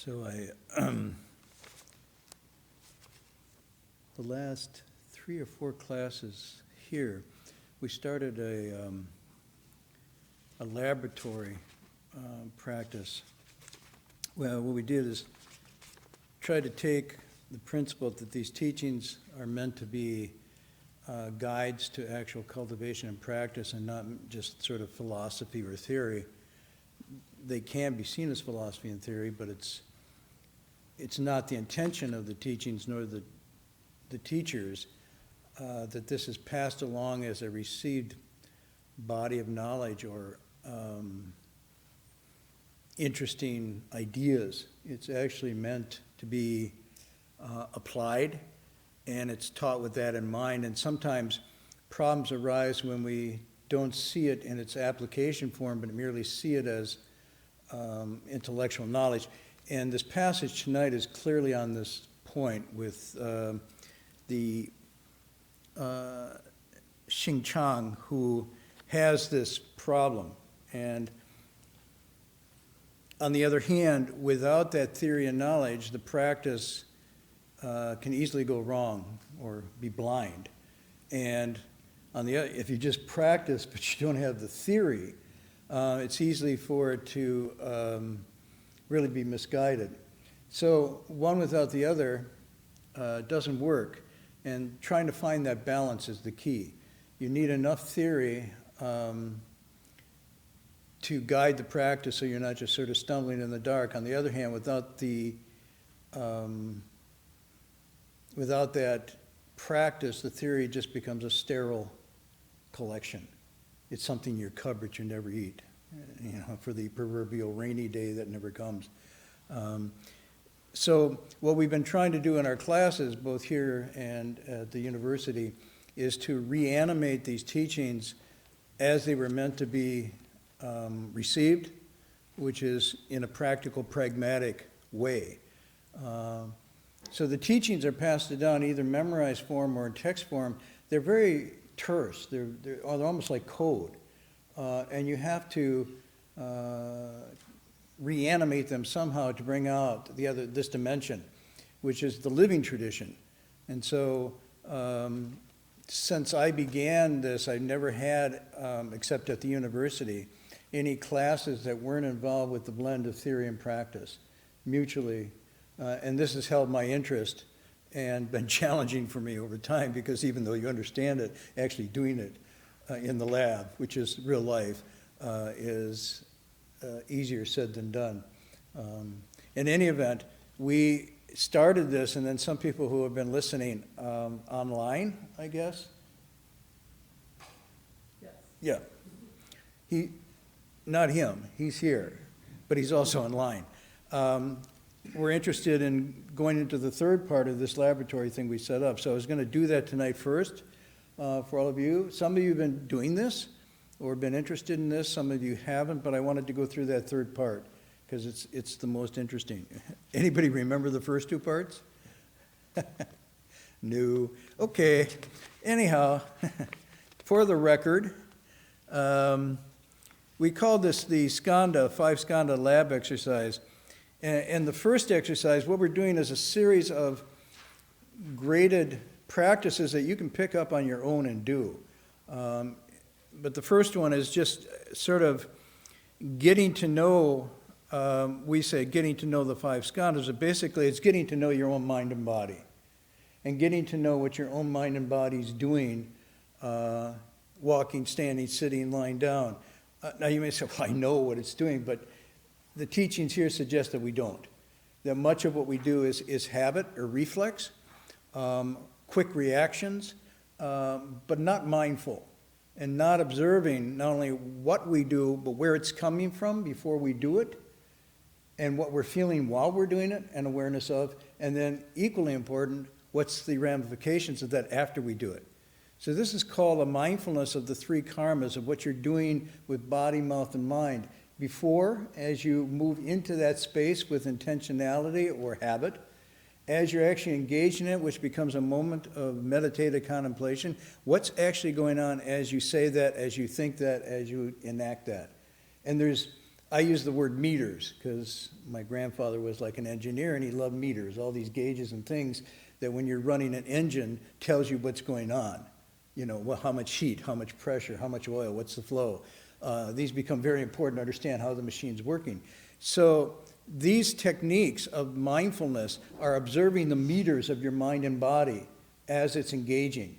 So the last 3 or 4 classes here, we started a laboratory practice. Well, what we did is try to take the principle that these teachings are meant to be guides to actual cultivation and practice, and not just sort of philosophy or theory. They can be seen as philosophy and theory, but it's not the intention of the teachings nor the teachers that this is passed along as a received body of knowledge or interesting ideas. It's actually meant to be applied, and it's taught with that in mind. And sometimes problems arise when we don't see it in its application form, but merely see it as intellectual knowledge. And this passage tonight is clearly on this point with the Xing Chang, who has this problem. And on the other hand, without that theory and knowledge, the practice can easily go wrong or be blind. And on the other, if you just practice but you don't have the theory, it's easy for it to really be misguided. So one without the other doesn't work, and trying to find that balance is the key. You need enough theory to guide the practice so you're not just sort of stumbling in the dark. On the other hand, without that practice, the theory just becomes a sterile collection. It's something in your cupboard you never eat, for the proverbial rainy day that never comes. So what we've been trying to do in our classes, both here and at the university, is to reanimate these teachings as they were meant to be received, which is in a practical, pragmatic way. So the teachings are passed down either memorized form or in text form. They're very terse. They're almost like code. And you have to reanimate them somehow to bring out this dimension, which is the living tradition. And so since I began this, I've never had, except at the university, any classes that weren't involved with the blend of theory and practice mutually. And this has held my interest and been challenging for me over time, because even though you understand it, actually doing it in the lab, which is real life, is easier said than done. In any event, we started this, and then some people who have been listening online, I guess? Yes. Yeah. Not him, he's here, but he's also online. We're interested in going into the third part of this laboratory thing we set up. So I was going to do that tonight first for all of you. Some of you have been doing this or been interested in this. Some of you haven't, but I wanted to go through that third part because it's the most interesting. Anybody remember the first 2 parts? No. Okay. Anyhow, for the record, we called this the skanda, 5 skanda lab exercise. And the first exercise, what we're doing is a series of graded practices that you can pick up on your own and do. But the first one is just sort of getting to know, we say getting to know the 5 skandhas, but basically it's getting to know your own mind and body, and getting to know what your own mind and body is doing, walking, standing, sitting, lying down. Now you may say, well, I know what it's doing, but the teachings here suggest that we don't. That much of what we do is habit or reflex, quick reactions, but not mindful, and not observing not only what we do, but where it's coming from before we do it, and what we're feeling while we're doing it, and awareness of, and then equally important, what's the ramifications of that after we do it. So this is called a mindfulness of the 3 karmas, of what you're doing with body, mouth, and mind. Before, as you move into that space with intentionality or habit, as you're actually engaged in it, which becomes a moment of meditative contemplation, what's actually going on as you say that, as you think that, as you enact that. And there's I use the word meters because my grandfather was like an engineer and he loved meters, all these gauges and things that when you're running an engine tells you what's going on. You know, how much heat, how much pressure, how much oil, what's the flow. These become very important to understand how the machine's working. So these techniques of mindfulness are observing the meters of your mind and body as it's engaging.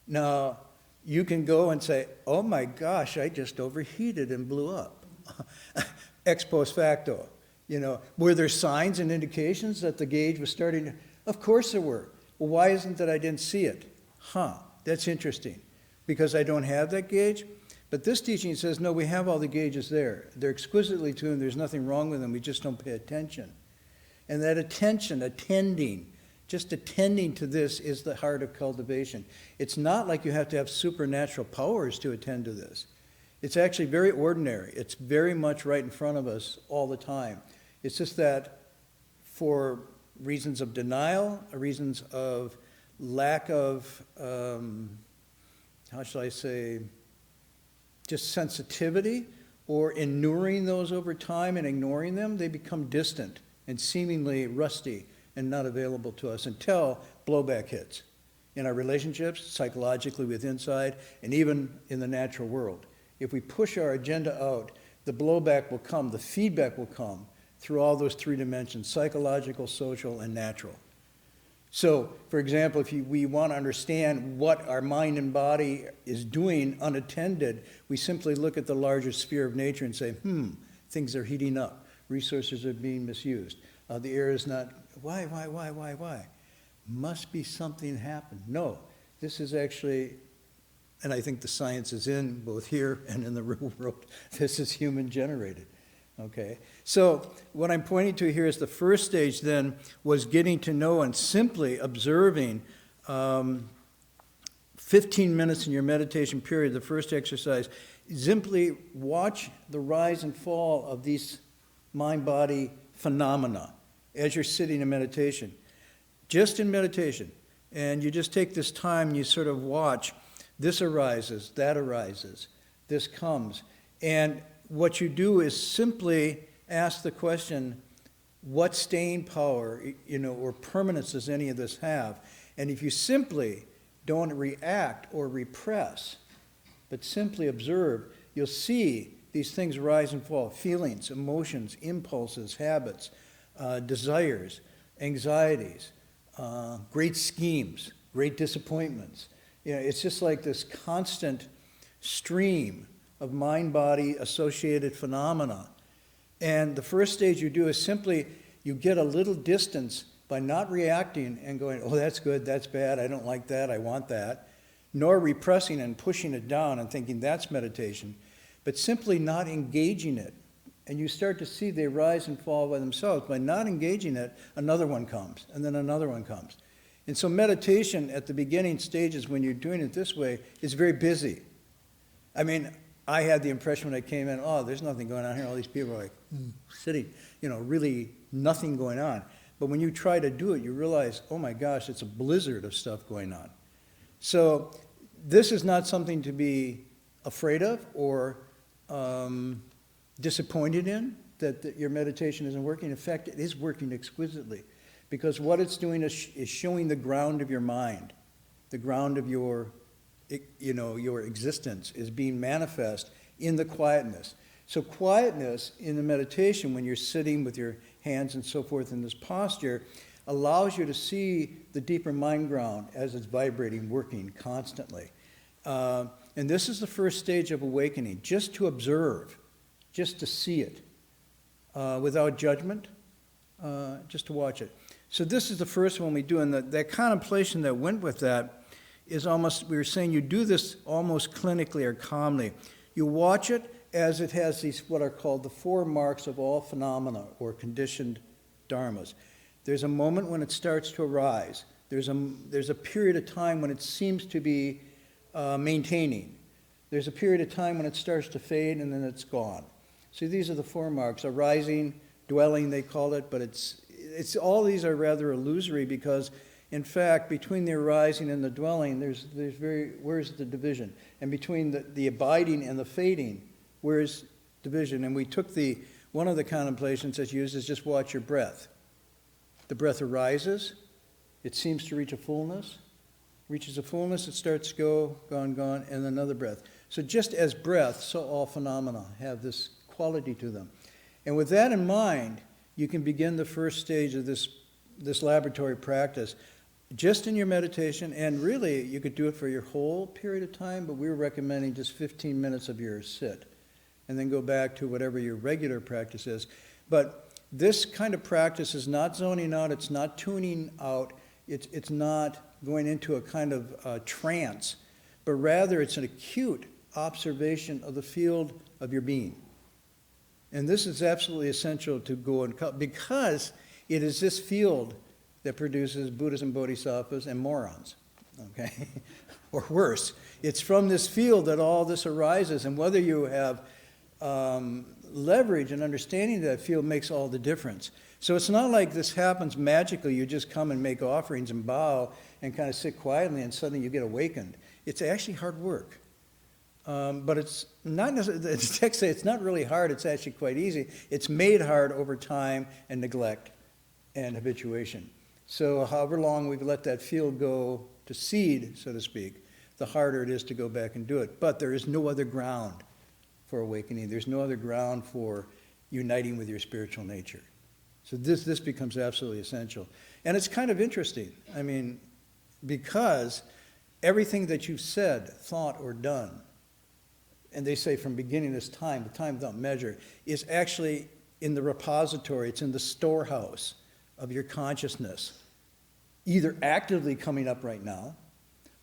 Now, you can go and say, oh my gosh, I just overheated and blew up. Ex post facto. You know, were there signs and indications that the gauge was starting to? Of course there were. Well, why isn't that I didn't see it? That's interesting. Because I don't have that gauge? But this teaching says, no, we have all the gauges there. They're exquisitely tuned. There's nothing wrong with them. We just don't pay attention. And that attention, just attending to this is the heart of cultivation. It's not like you have to have supernatural powers to attend to this. It's actually very ordinary. It's very much right in front of us all the time. It's just that for reasons of denial, reasons of lack of, how shall I say, just sensitivity, or inuring those over time and ignoring them, they become distant and seemingly rusty and not available to us until blowback hits in our relationships, psychologically with inside, and even in the natural world. If we push our agenda out, the blowback will come, the feedback will come through all those three dimensions, psychological, social, and natural. So, for example, if we want to understand what our mind and body is doing unattended, we simply look at the larger sphere of nature and say, things are heating up, resources are being misused, the air is not, why? Must be something happened. No, this is actually, and I think the science is in both here and in the real world, this is human generated. Okay, so what I'm pointing to here is the first stage then was getting to know and simply observing 15 minutes in your meditation period, the first exercise, simply watch the rise and fall of these mind-body phenomena as you're sitting in meditation. Just in meditation. And you just take this time and you sort of watch, this arises, that arises, this comes. And what you do is simply ask the question, what staying power, or permanence does any of this have? And if you simply don't react or repress, but simply observe, you'll see these things rise and fall, feelings, emotions, impulses, habits, desires, anxieties, great schemes, great disappointments. It's just like this constant stream of mind-body associated phenomena. And the first stage you do is simply, you get a little distance by not reacting and going, oh, that's good, that's bad, I don't like that, I want that, nor repressing and pushing it down and thinking that's meditation, but simply not engaging it. And you start to see they rise and fall by themselves. By not engaging it, another one comes, and then another one comes. And so meditation at the beginning stages, when you're doing it this way, is very busy. I mean, I had the impression when I came in, oh, there's nothing going on here. All these people are like sitting, really nothing going on. But when you try to do it, you realize, oh my gosh, it's a blizzard of stuff going on. So this is not something to be afraid of or disappointed in, that your meditation isn't working. In fact, it is working exquisitely, because what it's doing is showing the ground of your mind, the ground of your existence is being manifest in the quietness. So quietness in the meditation, when you're sitting with your hands and so forth in this posture, allows you to see the deeper mind ground as it's vibrating, working constantly. And this is the first stage of awakening, just to observe, just to see it, without judgment, just to watch it. So this is the first one we do, and that contemplation that went with that is almost, we were saying you do this almost clinically or calmly. You watch it as it has these, what are called the 4 marks of all phenomena or conditioned dharmas. There's a moment when it starts to arise. There's a period of time when it seems to be maintaining. There's a period of time when it starts to fade and then it's gone. So these are the 4 marks: arising, dwelling, they call it, but it's all these are rather illusory, because in fact, between the arising and the dwelling, where's the division? And between the abiding and the fading, where's division? And we took one of the contemplations that's used is just watch your breath. The breath arises, it seems to reach a fullness, reaches a fullness, it starts to go, gone, gone, and another breath. So just as breath, so all phenomena have this quality to them. And with that in mind, you can begin the first stage of this laboratory practice just in your meditation, and really you could do it for your whole period of time, but we were recommending just 15 minutes of your sit, and then go back to whatever your regular practice is. But this kind of practice is not zoning out, it's not tuning out, it's not going into a kind of trance, but rather it's an acute observation of the field of your being. And this is absolutely essential to go and because it is this field that produces Buddhas and Bodhisattvas and morons, okay? Or worse, it's from this field that all this arises, and whether you have leverage and understanding of that field makes all the difference. So it's not like this happens magically, you just come and make offerings and bow and kind of sit quietly and suddenly you get awakened. It's actually hard work. But it's not necessarily, the text say it's not really hard, it's actually quite easy. It's made hard over time and neglect and habituation. So however long we've let that field go to seed, so to speak, the harder it is to go back and do it. But there is no other ground for awakening. There's no other ground for uniting with your spiritual nature. So this becomes absolutely essential. And it's kind of interesting. I mean, because everything that you've said, thought, or done, and they say from beginning this time, the time without measure, is actually in the repository, it's in the storehouse of your consciousness, either actively coming up right now,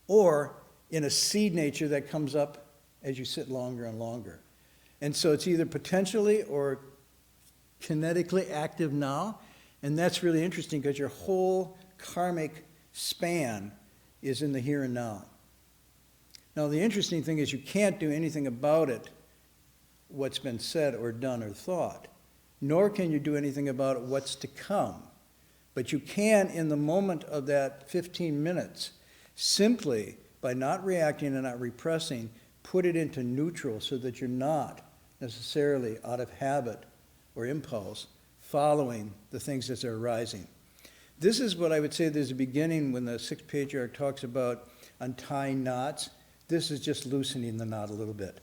or in a seed nature that comes up as you sit longer and longer. And so it's either potentially or kinetically active now, and that's really interesting because your whole karmic span is in the here and now. Now the interesting thing is you can't do anything about it, what's been said or done or thought, nor can you do anything about what's to come. But you can, in the moment of that 15 minutes, simply by not reacting and not repressing, put it into neutral so that you're not necessarily out of habit or impulse following the things that are arising. This is what I would say there's a beginning when the Sixth Patriarch talks about untying knots. This is just loosening the knot a little bit.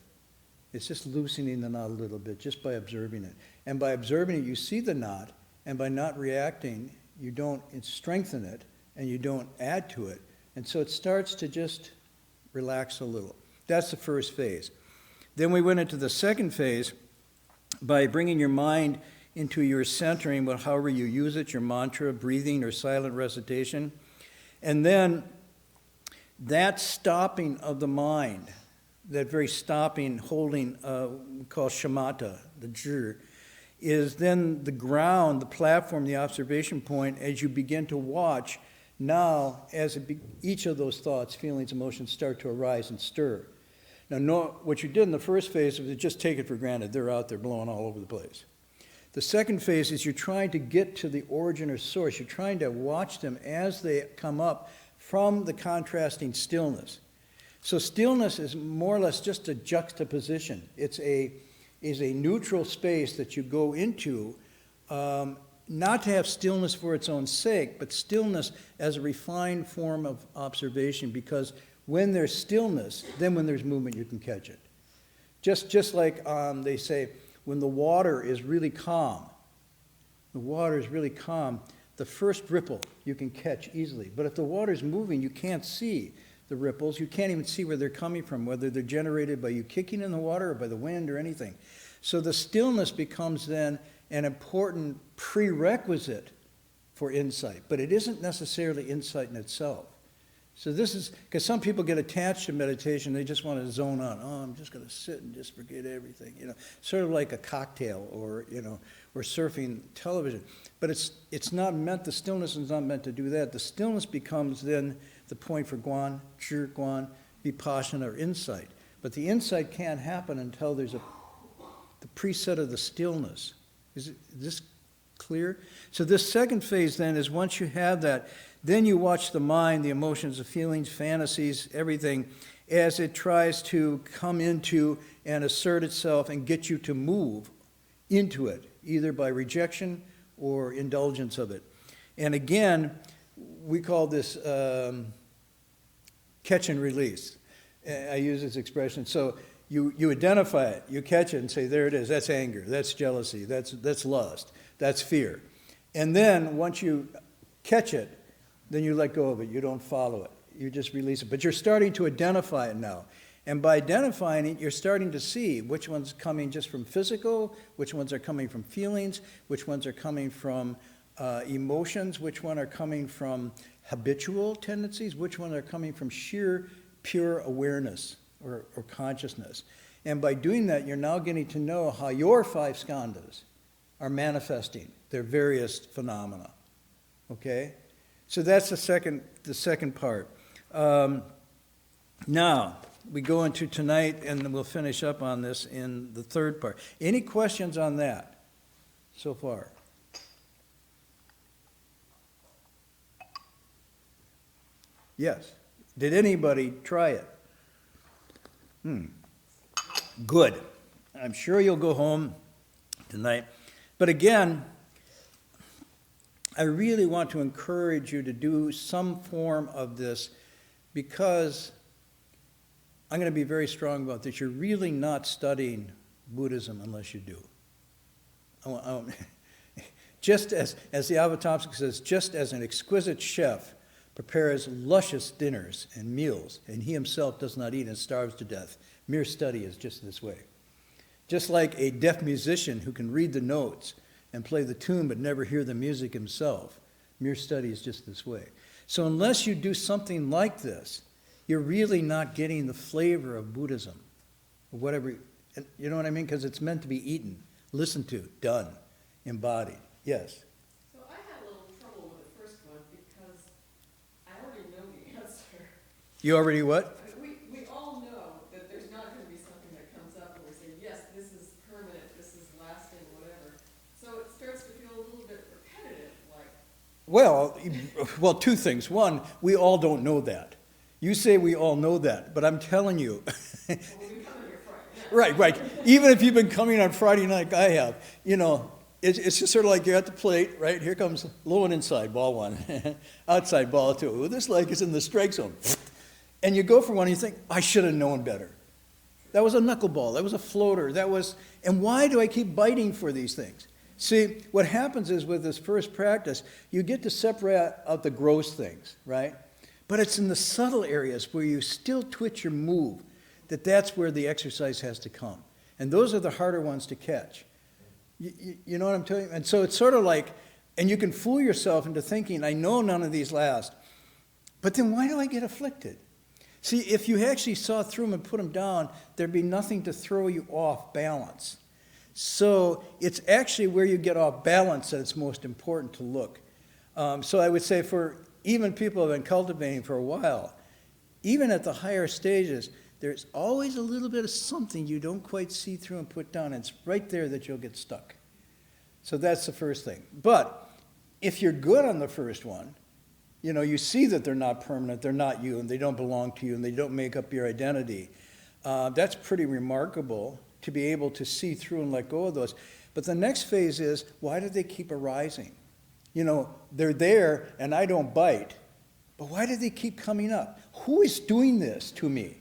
It's just loosening the knot a little bit just by observing it. And by observing it, you see the knot, and by not reacting, you don't strengthen it, and you don't add to it. And so it starts to just relax a little. That's the first phase. Then we went into the second phase by bringing your mind into your centering, however you use it, your mantra, breathing, or silent recitation. And then that stopping of the mind, that very stopping, holding, called shamatha, the zhi, is then the ground, the platform, the observation point as you begin to watch now as each of those thoughts, feelings, emotions start to arise and stir. Now, what you did in the first phase was just take it for granted. They're out there blowing all over the place. The second phase is you're trying to get to the origin or source. You're trying to watch them as they come up from the contrasting stillness. So stillness is more or less just a juxtaposition. It's a neutral space that you go into, not to have stillness for its own sake, but stillness as a refined form of observation, because when there's stillness, then when there's movement, you can catch it. Just like they say, when the water is really calm, the first ripple you can catch easily. But if the water's moving, you can't see the ripples. You can't even see where they're coming from, whether they're generated by you kicking in the water or by the wind or anything. So the stillness becomes then an important prerequisite for insight, but it isn't necessarily insight in itself. So this is, because some people get attached to meditation, they just want to zone out. Oh, I'm just going to sit and just forget everything, sort of like a cocktail or surfing television. But it's not meant, the stillness is not meant to do that. The stillness becomes then the point for guan, zhi guan, vipassana, or insight. But the insight can't happen until there's the preset of the stillness. Is this clear? So this second phase then is once you have that, then you watch the mind, the emotions, the feelings, fantasies, everything, as it tries to come into and assert itself and get you to move into it, either by rejection or indulgence of it. And again, we call this catch and release. I use this expression. So you identify it, you catch it and say, there it is, that's anger, that's jealousy, that's lust, that's fear. And then once you catch it, then you let go of it, you don't follow it, you just release it. But you're starting to identify it now. And by identifying it, you're starting to see which one's coming just from physical, which ones are coming from feelings, which ones are coming from emotions, which ones are coming from habitual tendencies, which ones are coming from sheer, pure awareness or consciousness. And by doing that, you're now getting to know how your 5 skandhas are manifesting their various phenomena. Okay? So that's the second part. Now, we go into tonight, and we'll finish up on this in the third part. Any questions on that so far? Yes. Did anybody try it? Good. I'm sure you'll go home tonight. But again, I really want to encourage you to do some form of this, because I'm going to be very strong about this. You're really not studying Buddhism unless you do. Just as the Avatamsaka says, just as an exquisite chef prepares luscious dinners and meals, and he himself does not eat and starves to death, mere study is just this way. Just like a deaf musician who can read the notes and play the tune but never hear the music himself, mere study is just this way. So unless you do something like this, you're really not getting the flavor of Buddhism, or whatever, you know what I mean? Because it's meant to be eaten, listened to, done, embodied. Yes? So I had a little trouble with the first one because I already know the answer. You already what? We all know that there's not going to be something that comes up and we say, yes, this is permanent, this is lasting, whatever. So it starts to feel a little bit repetitive, like. Well, 2 things. One, we all don't know that. You say we all know that, but I'm telling you. Well, we've been coming here Friday night. Right. Even if you've been coming on Friday night, like I have, it's just sort of like you're at the plate, right? Here comes low and inside, ball 1. Outside, ball 2. Well, this leg is in the strike zone. And you go for one and you think, I should have known better. That was a knuckleball. That was a floater. And why do I keep biting for these things? See, what happens is with this first practice, you get to separate out the gross things, right? But it's in the subtle areas where you still twitch or move that's where the exercise has to come. And those are the harder ones to catch. You know what I'm telling you? And so it's sort of like, and you can fool yourself into thinking, I know none of these last, but then why do I get afflicted? See, if you actually saw through them and put them down, there'd be nothing to throw you off balance. So it's actually where you get off balance that it's most important to look. So I would say for even people who have been cultivating for a while, even at the higher stages, there's always a little bit of something you don't quite see through and put down. And it's right there that you'll get stuck. So that's the first thing. But if you're good on the first one, you see that they're not permanent, they're not you, and they don't belong to you, and they don't make up your identity. That's pretty remarkable to be able to see through and let go of those. But the next phase is, why do they keep arising? They're there and I don't bite, but why do they keep coming up? Who is doing this to me?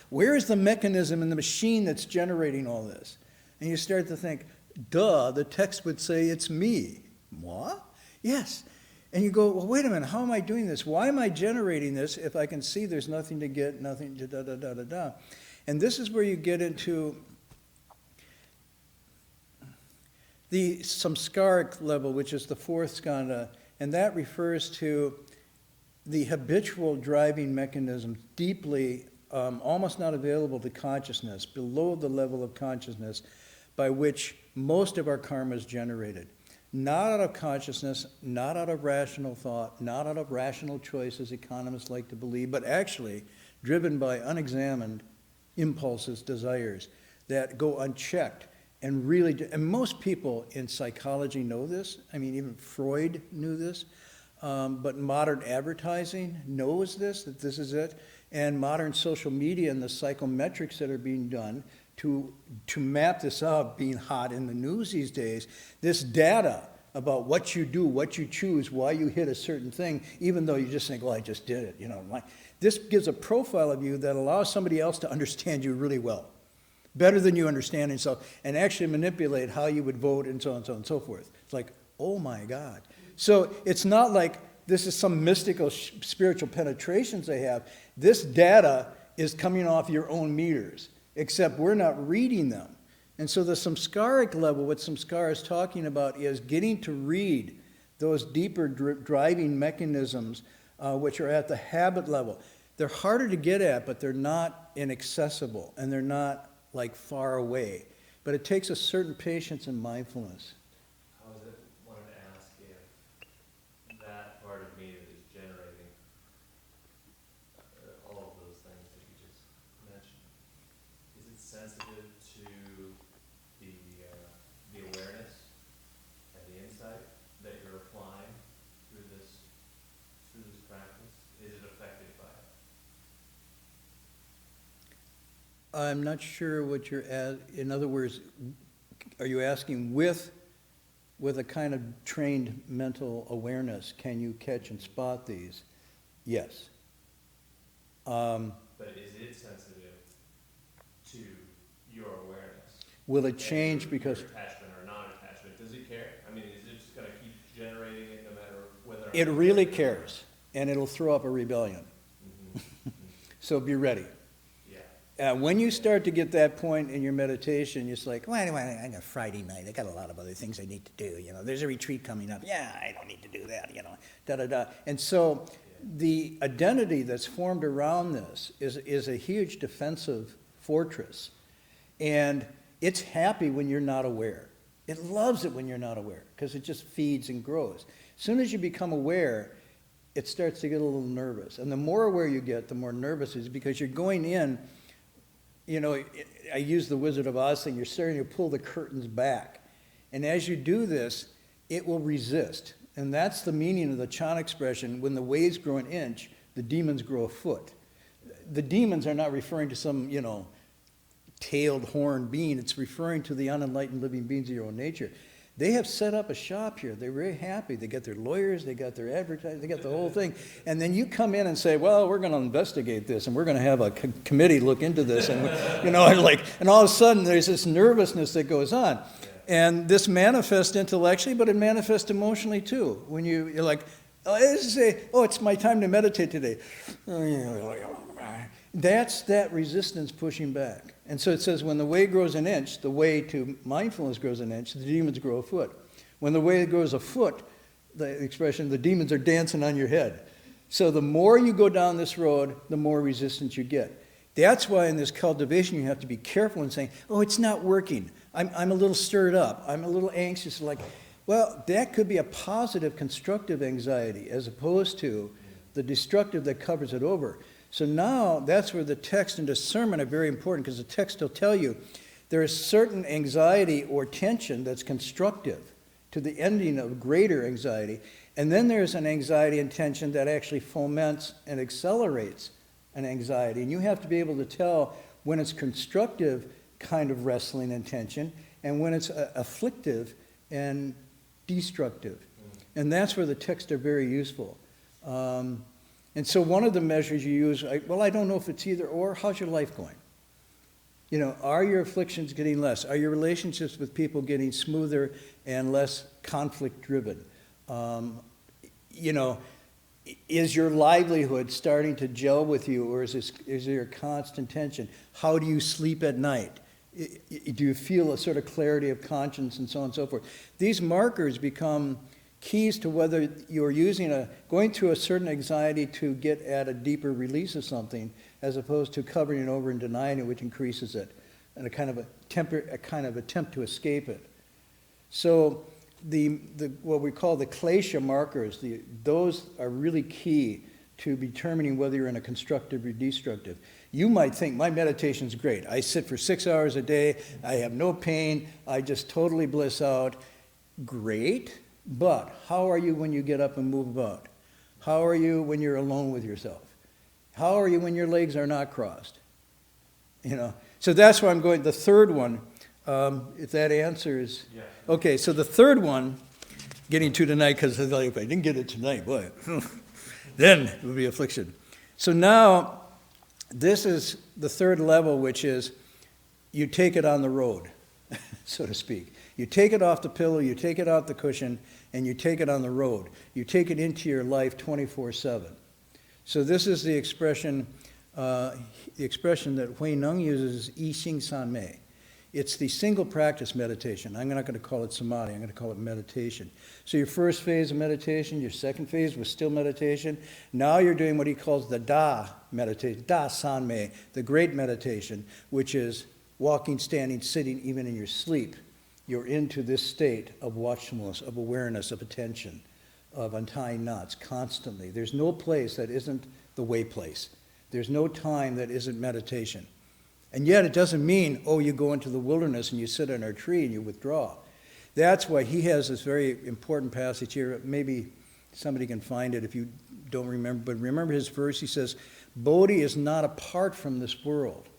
Where is the mechanism in the machine that's generating all this? And you start to think, duh, the text would say it's me. Moi? Yes. And you go, well, wait a minute, how am I doing this? Why am I generating this if I can see there's nothing to get, nothing to da-da-da-da-da? And this is where you get into the samskaric level, which is the 4th skandha, and that refers to the habitual driving mechanisms deeply, almost not available to consciousness, below the level of consciousness by which most of our karma is generated. Not out of consciousness, not out of rational thought, not out of rational choices, economists like to believe, but actually driven by unexamined impulses, desires that go unchecked. And and most people in psychology know this. I mean, even Freud knew this. But modern advertising knows this, that this is it. And modern social media and the psychometrics that are being done to map this out, being hot in the news these days, this data about what you do, what you choose, why you hit a certain thing, even though you just think, well, I just did it, like, this gives a profile of you that allows somebody else to understand you really well, better than you understand yourself, and actually manipulate how you would vote and so on and so on and so forth. It's like, oh my God. So it's not like this is some mystical spiritual penetrations they have. This data is coming off your own meters, except we're not reading them. And so the samskaric level, what samskara is talking about, is getting to read those deeper driving mechanisms which are at the habit level. They're harder to get at, but they're not inaccessible, and they're not like far away. But it takes a certain patience and mindfulness. I wanted to ask if that part of me that is generating all of those things that you just mentioned, is it sensitive to the awareness and the insight that you're applying through this practice? Is it affected by it? I'm not sure what you're at. In other words, are you asking with a kind of trained mental awareness, can you catch and spot these? Yes. But is it sensitive to your awareness? Will it change because... Your attachment or non-attachment? Does it care? I mean, is it just going to keep generating it no matter whether... It really cares, and it'll throw up a rebellion. Mm-hmm. So be ready. Yeah. When you start to get that point in your meditation, you're just like, well, anyway, I got Friday night. I got a lot of other things I need to do. There's a retreat coming up. Yeah, I don't need to do that, da-da-da. And so the identity that's formed around this is a huge defensive fortress. And it's happy when you're not aware. It loves it when you're not aware because it just feeds and grows. As soon as you become aware, it starts to get a little nervous. And the more aware you get, the more nervous it is because you're going in, I use the Wizard of Oz thing, you're starting to pull the curtains back. And as you do this, it will resist. And that's the meaning of the Chan expression, when the waves grow an inch, the demons grow a foot. The demons are not referring to some, tailed horned being. It's referring to the unenlightened living beings of your own nature. They have set up a shop here. They're very happy. They got their lawyers, they got their advertising, they got the whole thing. And then you come in and say, well, we're going to investigate this, and we're going to have a committee look into this. And, and all of a sudden there's this nervousness that goes on. And this manifests intellectually, but it manifests emotionally too. When you're like, it's my time to meditate today. That's that resistance pushing back. And so it says when the way grows an inch, the way to mindfulness grows an inch, the demons grow a foot. When the way grows a foot, the expression, the demons are dancing on your head. So the more you go down this road, the more resistance you get. That's why in this cultivation you have to be careful in saying, oh, it's not working. I'm a little stirred up. I'm a little anxious. Well, that could be a positive, constructive anxiety as opposed to the destructive that covers it over. So now that's where the text and discernment are very important because the text will tell you there is certain anxiety or tension that's constructive to the ending of greater anxiety. And then there's an anxiety and tension that actually foments and accelerates an anxiety. And you have to be able to tell when it's constructive kind of wrestling and tension and when it's afflictive and destructive. And that's where the texts are very useful. And so one of the measures you use, I don't know if it's either or, how's your life going? Are your afflictions getting less? Are your relationships with people getting smoother and less conflict-driven? Is your livelihood starting to gel with you, or is there a constant tension? How do you sleep at night? Do you feel a sort of clarity of conscience and so on and so forth? These markers become keys to whether you're going through a certain anxiety to get at a deeper release of something, as opposed to covering it over and denying it, which increases it, and a kind of attempt to escape it. So what we call the klesha markers, those are really key to determining whether you're in a constructive or destructive. You might think, my meditation's great. I sit for 6 hours a day. I have no pain. I just totally bliss out. Great. But how are you when you get up and move about? How are you when you're alone with yourself? How are you when your legs are not crossed? So that's why I'm going, the third one, if that answers. Yeah. Okay, so the third one, getting to tonight, because if I didn't get it tonight, boy, then it would be affliction. So now, this is the third level, which is you take it on the road, so to speak. You take it off the pillow, you take it off the cushion, and you take it on the road. You take it into your life 24/7. So this is the expression that Hui Neng uses, I Xing San Mei. It's the single practice meditation. I'm not going to call it samadhi, I'm going to call it meditation. So your first phase of meditation, your second phase was still meditation. Now you're doing what he calls the Da meditation, Da San Mei, the great meditation, which is walking, standing, sitting, even in your sleep. You're into this state of watchfulness, of awareness, of attention, of untying knots constantly. There's no place that isn't the way place. There's no time that isn't meditation. And yet it doesn't mean, oh, you go into the wilderness and you sit on a tree and you withdraw. That's why he has this very important passage here. Maybe somebody can find it if you don't remember. But remember his verse, he says, Bodhi is not apart from this world.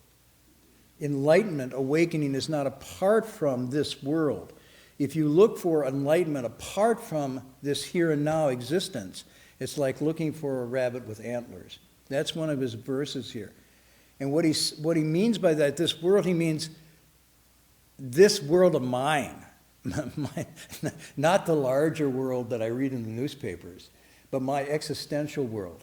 Enlightenment, awakening is not apart from this world. If you look for enlightenment apart from this here and now existence, it's like looking for a rabbit with antlers. That's one of his verses here. And what he means by that, this world, he means this world of mine. Not the larger world that I read in the newspapers, but my existential world.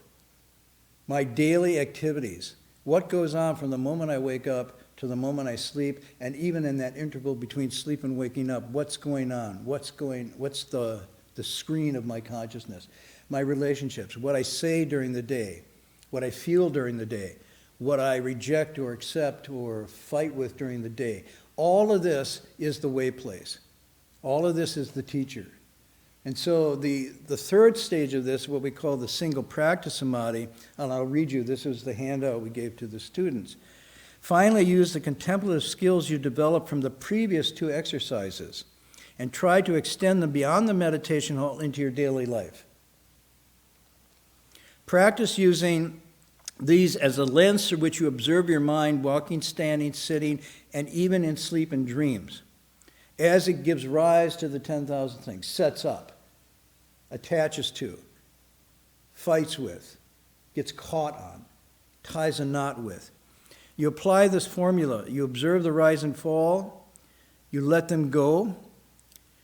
My daily activities. What goes on from the moment I wake up to the moment I sleep, and even in that interval between sleep and waking up, what's going on? What's the screen of my consciousness? My relationships, what I say during the day, what I feel during the day, what I reject or accept or fight with during the day. All of this is the way place. All of this is the teacher. And so the third stage of this, what we call the single practice samadhi, and I'll read you, this is the handout we gave to the students. Finally, use the contemplative skills you developed from the previous two exercises and try to extend them beyond the meditation hall into your daily life. Practice using these as a lens through which you observe your mind walking, standing, sitting, and even in sleep and dreams, as it gives rise to the 10,000 things, sets up, attaches to, fights with, gets caught on, ties a knot with. You apply this formula. You observe the rise and fall. You let them go.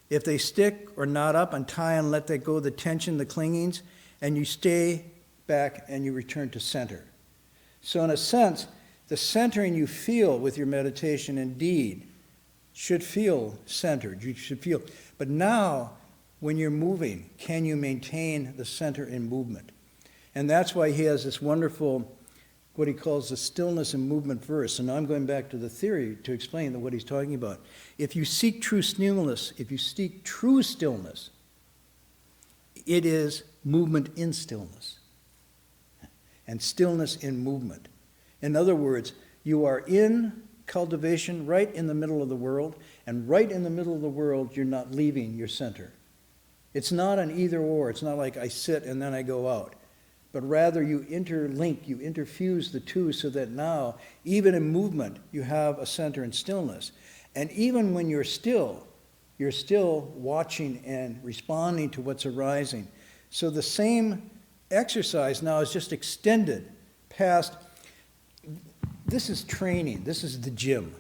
If they stick or knot up, untie and let that go, the tension, the clingings, and you stay back and you return to center. So in a sense, the centering you feel with your meditation indeed should feel centered. You should feel. But now, when you're moving, can you maintain the center in movement? And that's why he has this wonderful, what he calls the stillness and movement verse. And now I'm going back to the theory to explain what he's talking about. If you seek true stillness, it is movement in stillness. And stillness in movement. In other words, you are in cultivation right in the middle of the world, and right in the middle of the world, you're not leaving your center. It's not an either or. It's not like I sit and then I go out. But rather you interlink, you interfuse the two so that now, even in movement, you have a center in stillness. And even when you're still watching and responding to what's arising. So the same exercise now is just extended past, this is training, this is the gym.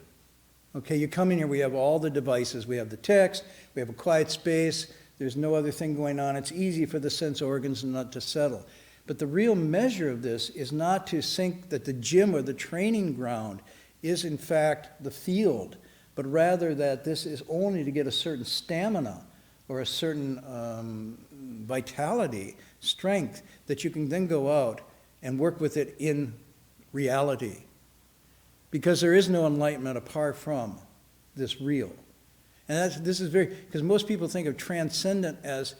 Okay, you come in here, we have all the devices, we have the text, we have a quiet space, there's no other thing going on, it's easy for the sense organs not to settle. But the real measure of this is not to think that the gym or the training ground is in fact the field, but rather that this is only to get a certain stamina or a certain vitality, strength, that you can then go out and work with it in reality. Because there is no enlightenment apart from this real. And this is very, because most people think of transcendent as,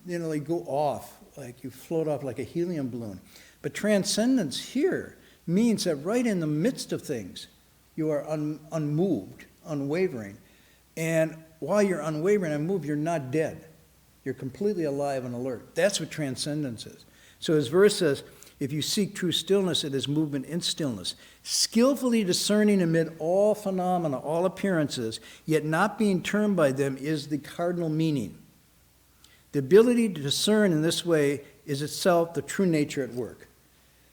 like go off, like you float off like a helium balloon. But transcendence here means that right in the midst of things, you are unmoved, unwavering. And while you're unwavering and unmoved, you're not dead. You're completely alive and alert. That's what transcendence is. So his verse says, If you seek true stillness, it is movement in stillness. Skillfully discerning amid all phenomena, all appearances, yet not being turned by them is the cardinal meaning. The ability to discern in this way is itself the true nature at work.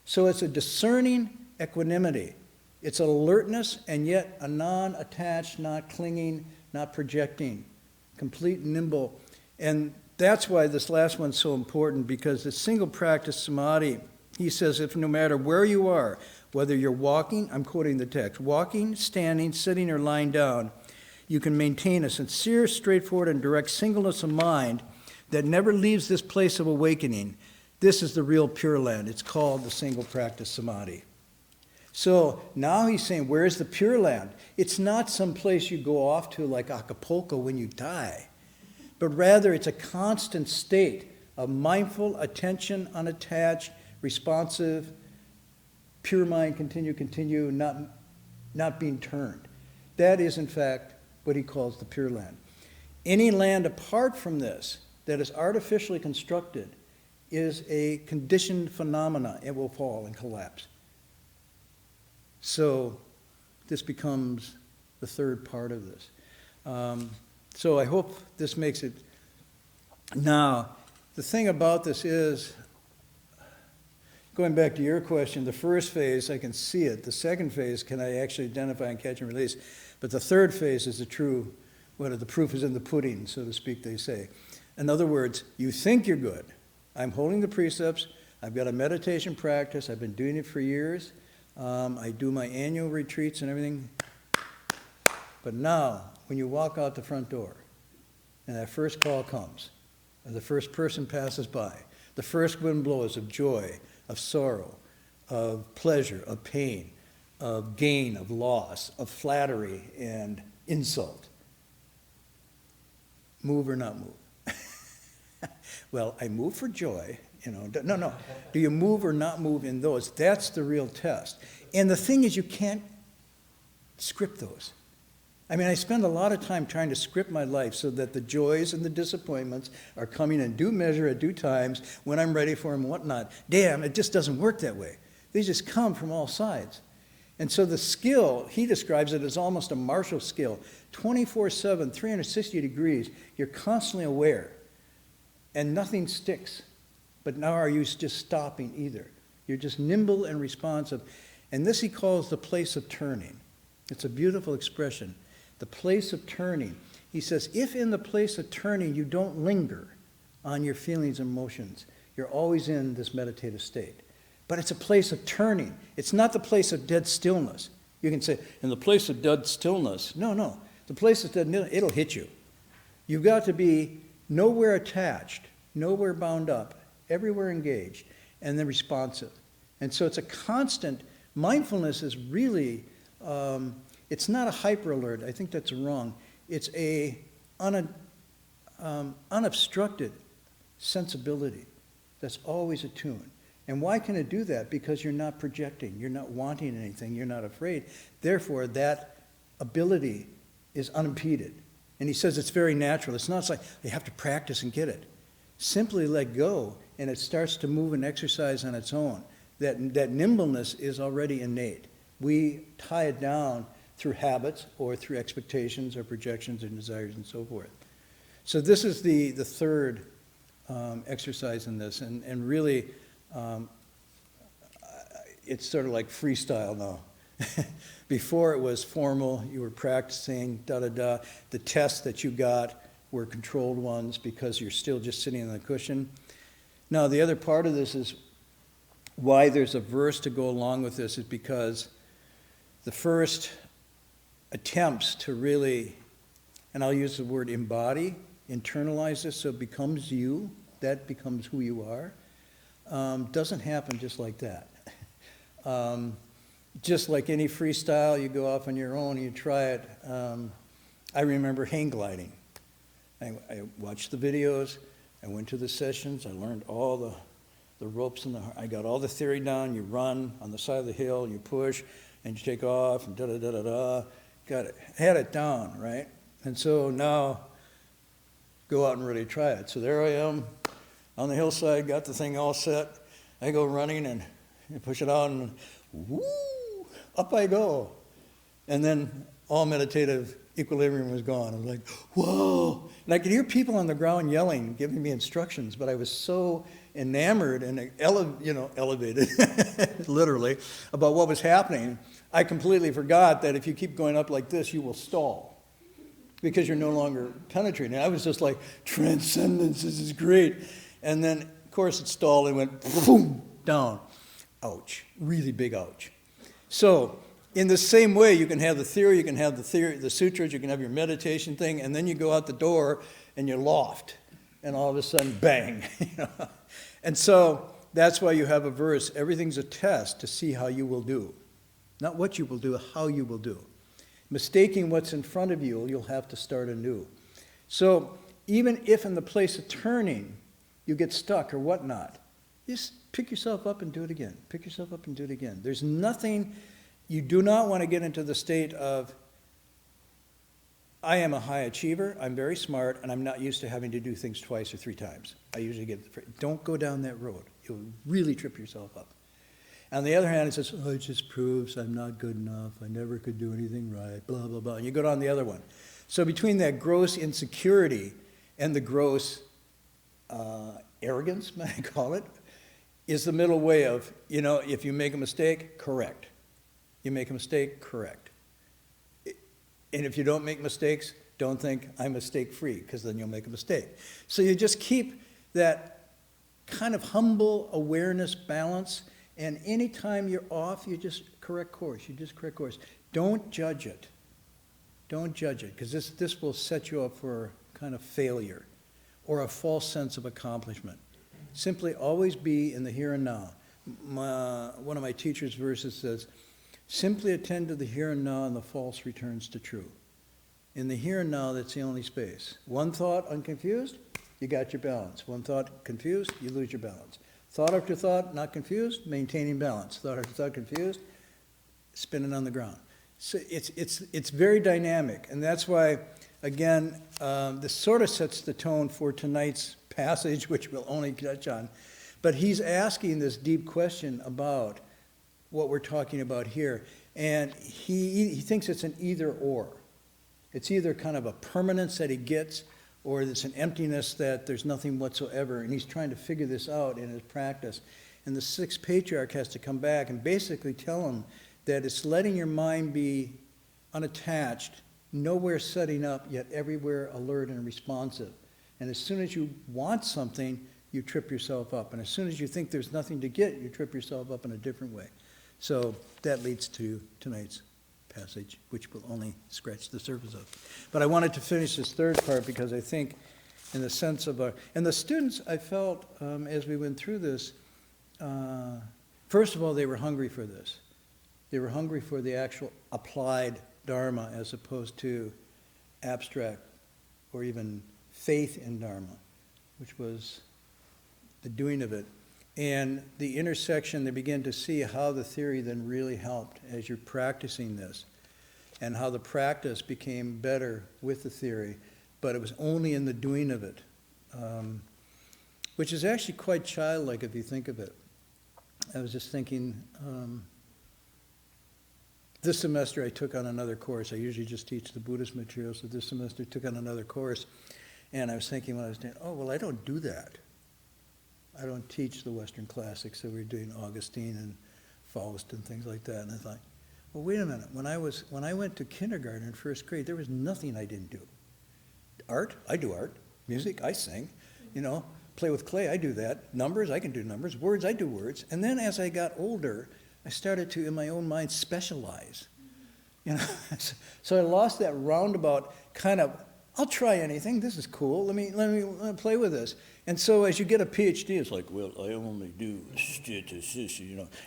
So it's a discerning equanimity. It's an alertness and yet a non-attached, not clinging, not projecting, complete nimble. And that's why this last one's so important, because the single practice samadhi, he says, if no matter where you are, whether you're walking, I'm quoting the text, walking, standing, sitting, or lying down, you can maintain a sincere, straightforward, and direct singleness of mind that never leaves this place of awakening. This is the real Pure Land. It's called the single practice samadhi. So now he's saying, where's the Pure Land? It's not some place you go off to like Acapulco when you die, but rather it's a constant state of mindful attention, unattached, responsive, pure mind, continue, not being turned. That is, in fact, what he calls the Pure Land. Any land apart from this that is artificially constructed is a conditioned phenomena. It will fall and collapse. So this becomes the third part of this. So I hope this makes it. Now, the thing about this is, going back to your question, the first phase, I can see it. The second phase, can I actually identify and catch and release? But the third phase is the true, the proof is in the pudding, so to speak, they say. In other words, you think you're good. I'm holding the precepts. I've got a meditation practice. I've been doing it for years. I do my annual retreats and everything. But now, when you walk out the front door, and that first call comes, and the first person passes by, the first wind blows of joy, of sorrow, of pleasure, of pain, of gain, of loss, of flattery and insult. Move or not move? Well, I move for joy, No. Do you move or not move in those? That's the real test. And the thing is, you can't script those. I mean, I spend a lot of time trying to script my life so that the joys and the disappointments are coming in due measure at due times when I'm ready for them and whatnot. Damn, it just doesn't work that way. They just come from all sides. And so the skill, he describes it as almost a martial skill. 24/7, 360 degrees, you're constantly aware. And nothing sticks. But now are you just stopping either? You're just nimble and responsive. And this he calls the place of turning. It's a beautiful expression. The place of turning. He says, if in the place of turning you don't linger on your feelings and emotions, you're always in this meditative state. But it's a place of turning. It's not the place of dead stillness. You can say, in the place of dead stillness. No. The place of dead stillness, it'll hit you. You've got to be nowhere attached, nowhere bound up, everywhere engaged, and then responsive. And so it's a constant, mindfulness is really, it's not a hyper alert. I think that's wrong. It's a unobstructed sensibility that's always attuned. And why can it do that? Because you're not projecting, you're not wanting anything, you're not afraid. Therefore, that ability is unimpeded. And he says it's very natural. It's not like you have to practice and get it. Simply let go, and it starts to move and exercise on its own. That nimbleness is already innate. We tie it down through habits or through expectations or projections and desires and so forth. So this is the third exercise in this, and really it's sort of like freestyle now. Before it was formal, you were practicing, The tests that you got were controlled ones because you're still just sitting on the cushion. Now, the other part of this is why there's a verse to go along with this is because the first attempts to really, and I'll use the word embody, internalize this so it becomes you, that becomes who you are, doesn't happen just like that. Just like any freestyle, you go off on your own and you try it. I remember hang gliding. I watched the videos, I went to the sessions, I learned all the ropes and I got all the theory down. You run on the side of the hill, you push, and you take off, and got it, had it down, right? And so now, go out and really try it. So there I am, on the hillside, got the thing all set. I go running, and You push it out and woo, up I go. And then all meditative equilibrium was gone. I was like, whoa. And I could hear people on the ground yelling, giving me instructions, but I was so enamored and elevated, literally, about what was happening. I completely forgot that if you keep going up like this, you will stall because you're no longer penetrating. I was just like, transcendence, this is great. And then, of course, it stalled and went boom, down. Ouch, really big ouch. So, in the same way, you can have the theory, the sutras, you can have your meditation thing, and then you go out the door and you're loft, and all of a sudden, bang. And so that's why you have a verse. Everything's a test to see how you will do. Not what you will do, how you will do. Mistaking what's in front of you, you'll have to start anew. So even if in the place of turning, you get stuck or whatnot, just pick yourself up and do it again. Pick yourself up and do it again. There's nothing, you do not want to get into the state of, I am a high achiever, I'm very smart, and I'm not used to having to do things twice or three times. I usually get, don't go down that road. You'll really trip yourself up. On the other hand, it says, oh, it just proves I'm not good enough, I never could do anything right, blah, blah, blah. And you go down the other one. So between that gross insecurity and the gross arrogance, may I call it, is the middle way of, if you make a mistake, correct. You make a mistake, correct. And if you don't make mistakes, don't think I'm mistake-free, because then you'll make a mistake. So you just keep that kind of humble awareness balance, and anytime you're off, you just correct course. You just correct course. Don't judge it. Don't judge it, because this will set you up for kind of failure or a false sense of accomplishment. Simply always be in the here and now. One of my teacher's verses says, simply attend to the here and now and the false returns to true. In the here and now, that's the only space. One thought unconfused, you got your balance. One thought confused, you lose your balance. Thought after thought, not confused, maintaining balance. Thought after thought confused, spinning on the ground. So it's very dynamic, and that's why, again, this sort of sets the tone for tonight's passage, which we'll only touch on. But he's asking this deep question about what we're talking about here, and he thinks it's an either or. It's either kind of a permanence that he gets, or it's an emptiness that there's nothing whatsoever, and he's trying to figure this out in his practice. And the Sixth Patriarch has to come back and basically tell him that it's letting your mind be unattached, nowhere setting up, yet everywhere alert and responsive. And as soon as you want something, you trip yourself up. And as soon as you think there's nothing to get, you trip yourself up in a different way. So that leads to tonight's passage, which we'll only scratch the surface of. But I wanted to finish this third part because I think in the sense of and the students, I felt as we went through this, first of all, they were hungry for this. They were hungry for the actual applied Dharma as opposed to abstract or even faith in Dharma, which was the doing of it. And the intersection, they begin to see how the theory then really helped as you're practicing this, and how the practice became better with the theory, but it was only in the doing of it, which is actually quite childlike if you think of it. I was just thinking, this semester I took on another course. I usually just teach the Buddhist material, so this semester I took on another course, and I was thinking when I was doing, oh, well, I don't do that. I don't teach the Western classics, so we're doing Augustine and Faust and things like that. And I thought, well, wait a minute. When I went to kindergarten in first grade, there was nothing I didn't do. Art, I do art. Music, I sing. Play with clay, I do that. Numbers, I can do numbers. Words, I do words. And then as I got older, I started to, in my own mind, specialize. So I lost that roundabout kind of, I'll try anything. This is cool. Let me play with this. And so as you get a PhD, it's like, well, I only do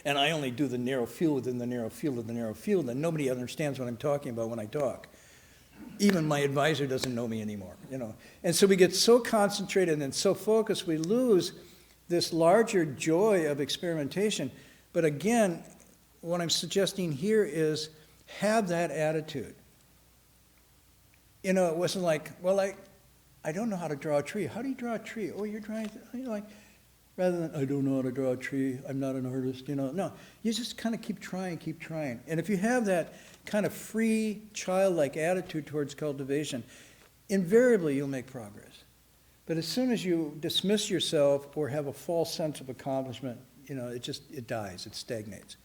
and I only do the narrow field within the narrow field of the narrow field, and nobody understands what I'm talking about when I talk. Even my advisor doesn't know me anymore, And so we get so concentrated and so focused, we lose this larger joy of experimentation. But again, what I'm suggesting here is have that attitude. It wasn't like, well, I don't know how to draw a tree. How do you draw a tree? Oh, you're like, Rather than, I don't know how to draw a tree, I'm not an artist, you know. No, you just kind of keep trying, keep trying. And if you have that kind of free, childlike attitude towards cultivation, invariably you'll make progress. But as soon as you dismiss yourself or have a false sense of accomplishment, you know, it dies, it stagnates.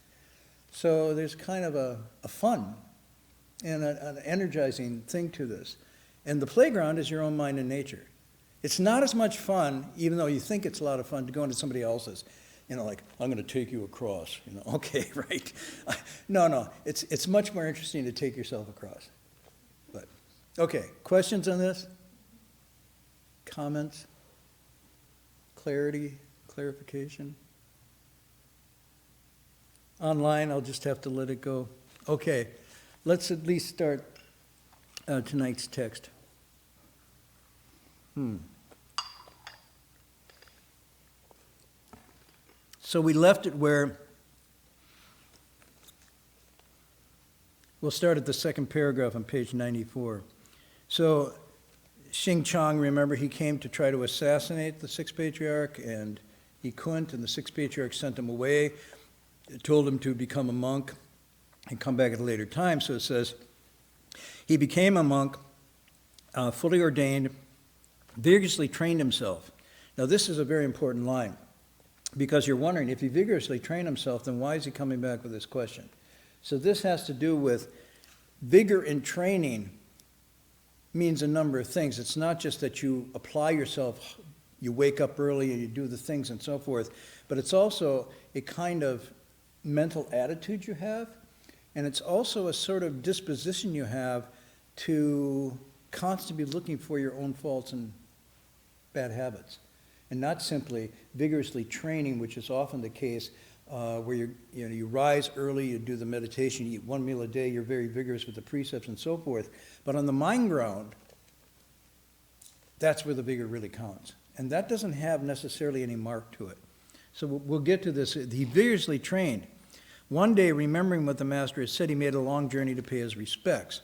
So there's kind of a fun and an energizing thing to this. And the playground is your own mind and nature. It's not as much fun, even though you think it's a lot of fun, to go into somebody else's, you know, like, I'm going to take you across, you know, okay, right. No, it's much more interesting to take yourself across. But, okay, questions on this? Comments? Clarity? Clarification? Online, I'll just have to let it go. Okay, let's at least start tonight's text. So we left it where, we'll start at the second paragraph on page 94. So Xing Chang, remember, he came to try to assassinate the Sixth Patriarch, and he couldn't, and the Sixth Patriarch sent him away, told him to become a monk and come back at a later time. So it says, he became a monk, fully ordained, vigorously trained himself. Now this is a very important line, because you're wondering, if he vigorously trained himself, then why is he coming back with this question? So this has to do with vigor in training means a number of things. It's not just that you apply yourself, you wake up early and you do the things and so forth, but it's also a kind of mental attitude you have, and it's also a sort of disposition you have to constantly be looking for your own faults and bad habits, and not simply vigorously training, which is often the case where you rise early, you do the meditation, you eat one meal a day, you're very vigorous with the precepts and so forth. But on the mind ground, that's where the vigor really counts. And that doesn't have necessarily any mark to it. So we'll get to this. He vigorously trained. One day, remembering what the master had said, he made a long journey to pay his respects.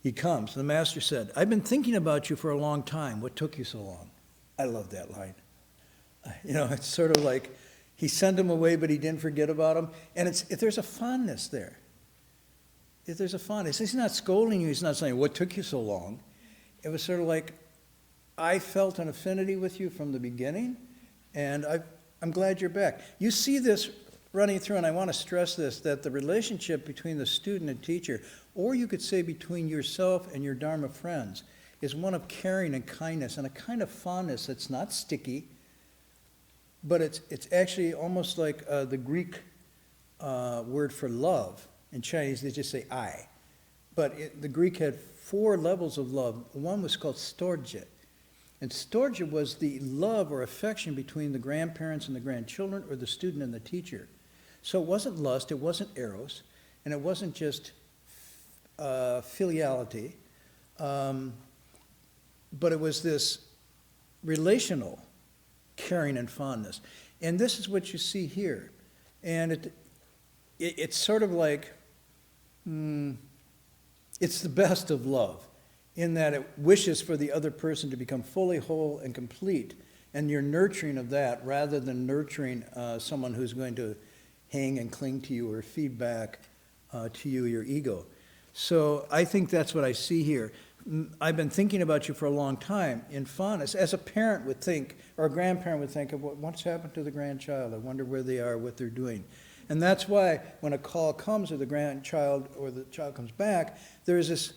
He comes. The master said, I've been thinking about you for a long time. What took you so long? I love that line. You know, it's sort of like he sent him away, but he didn't forget about him. And there's a fondness there. There's a fondness. He's not scolding you. He's not saying, what took you so long? It was sort of like, I felt an affinity with you from the beginning, and I'm glad you're back. You see this running through, and I want to stress this, that the relationship between the student and teacher, or you could say between yourself and your Dharma friends, is one of caring and kindness and a kind of fondness that's not sticky, but it's actually almost like the Greek word for love. In Chinese, they just say I. But the Greek had 4 levels of love. One was called storge. And storge was the love or affection between the grandparents and the grandchildren, or the student and the teacher. So it wasn't lust, it wasn't eros, and it wasn't just filiality, but it was this relational caring and fondness. And this is what you see here. And it's sort of like, it's the best of love, in that it wishes for the other person to become fully whole and complete, and you're nurturing of that rather than nurturing someone who's going to hang and cling to you or feed back to you, your ego. So I think that's what I see here. I've been thinking about you for a long time in fondness, as a parent would think, or a grandparent would think of what's happened to the grandchild. I wonder where they are, what they're doing. And that's why when a call comes or the grandchild or the child comes back, there's this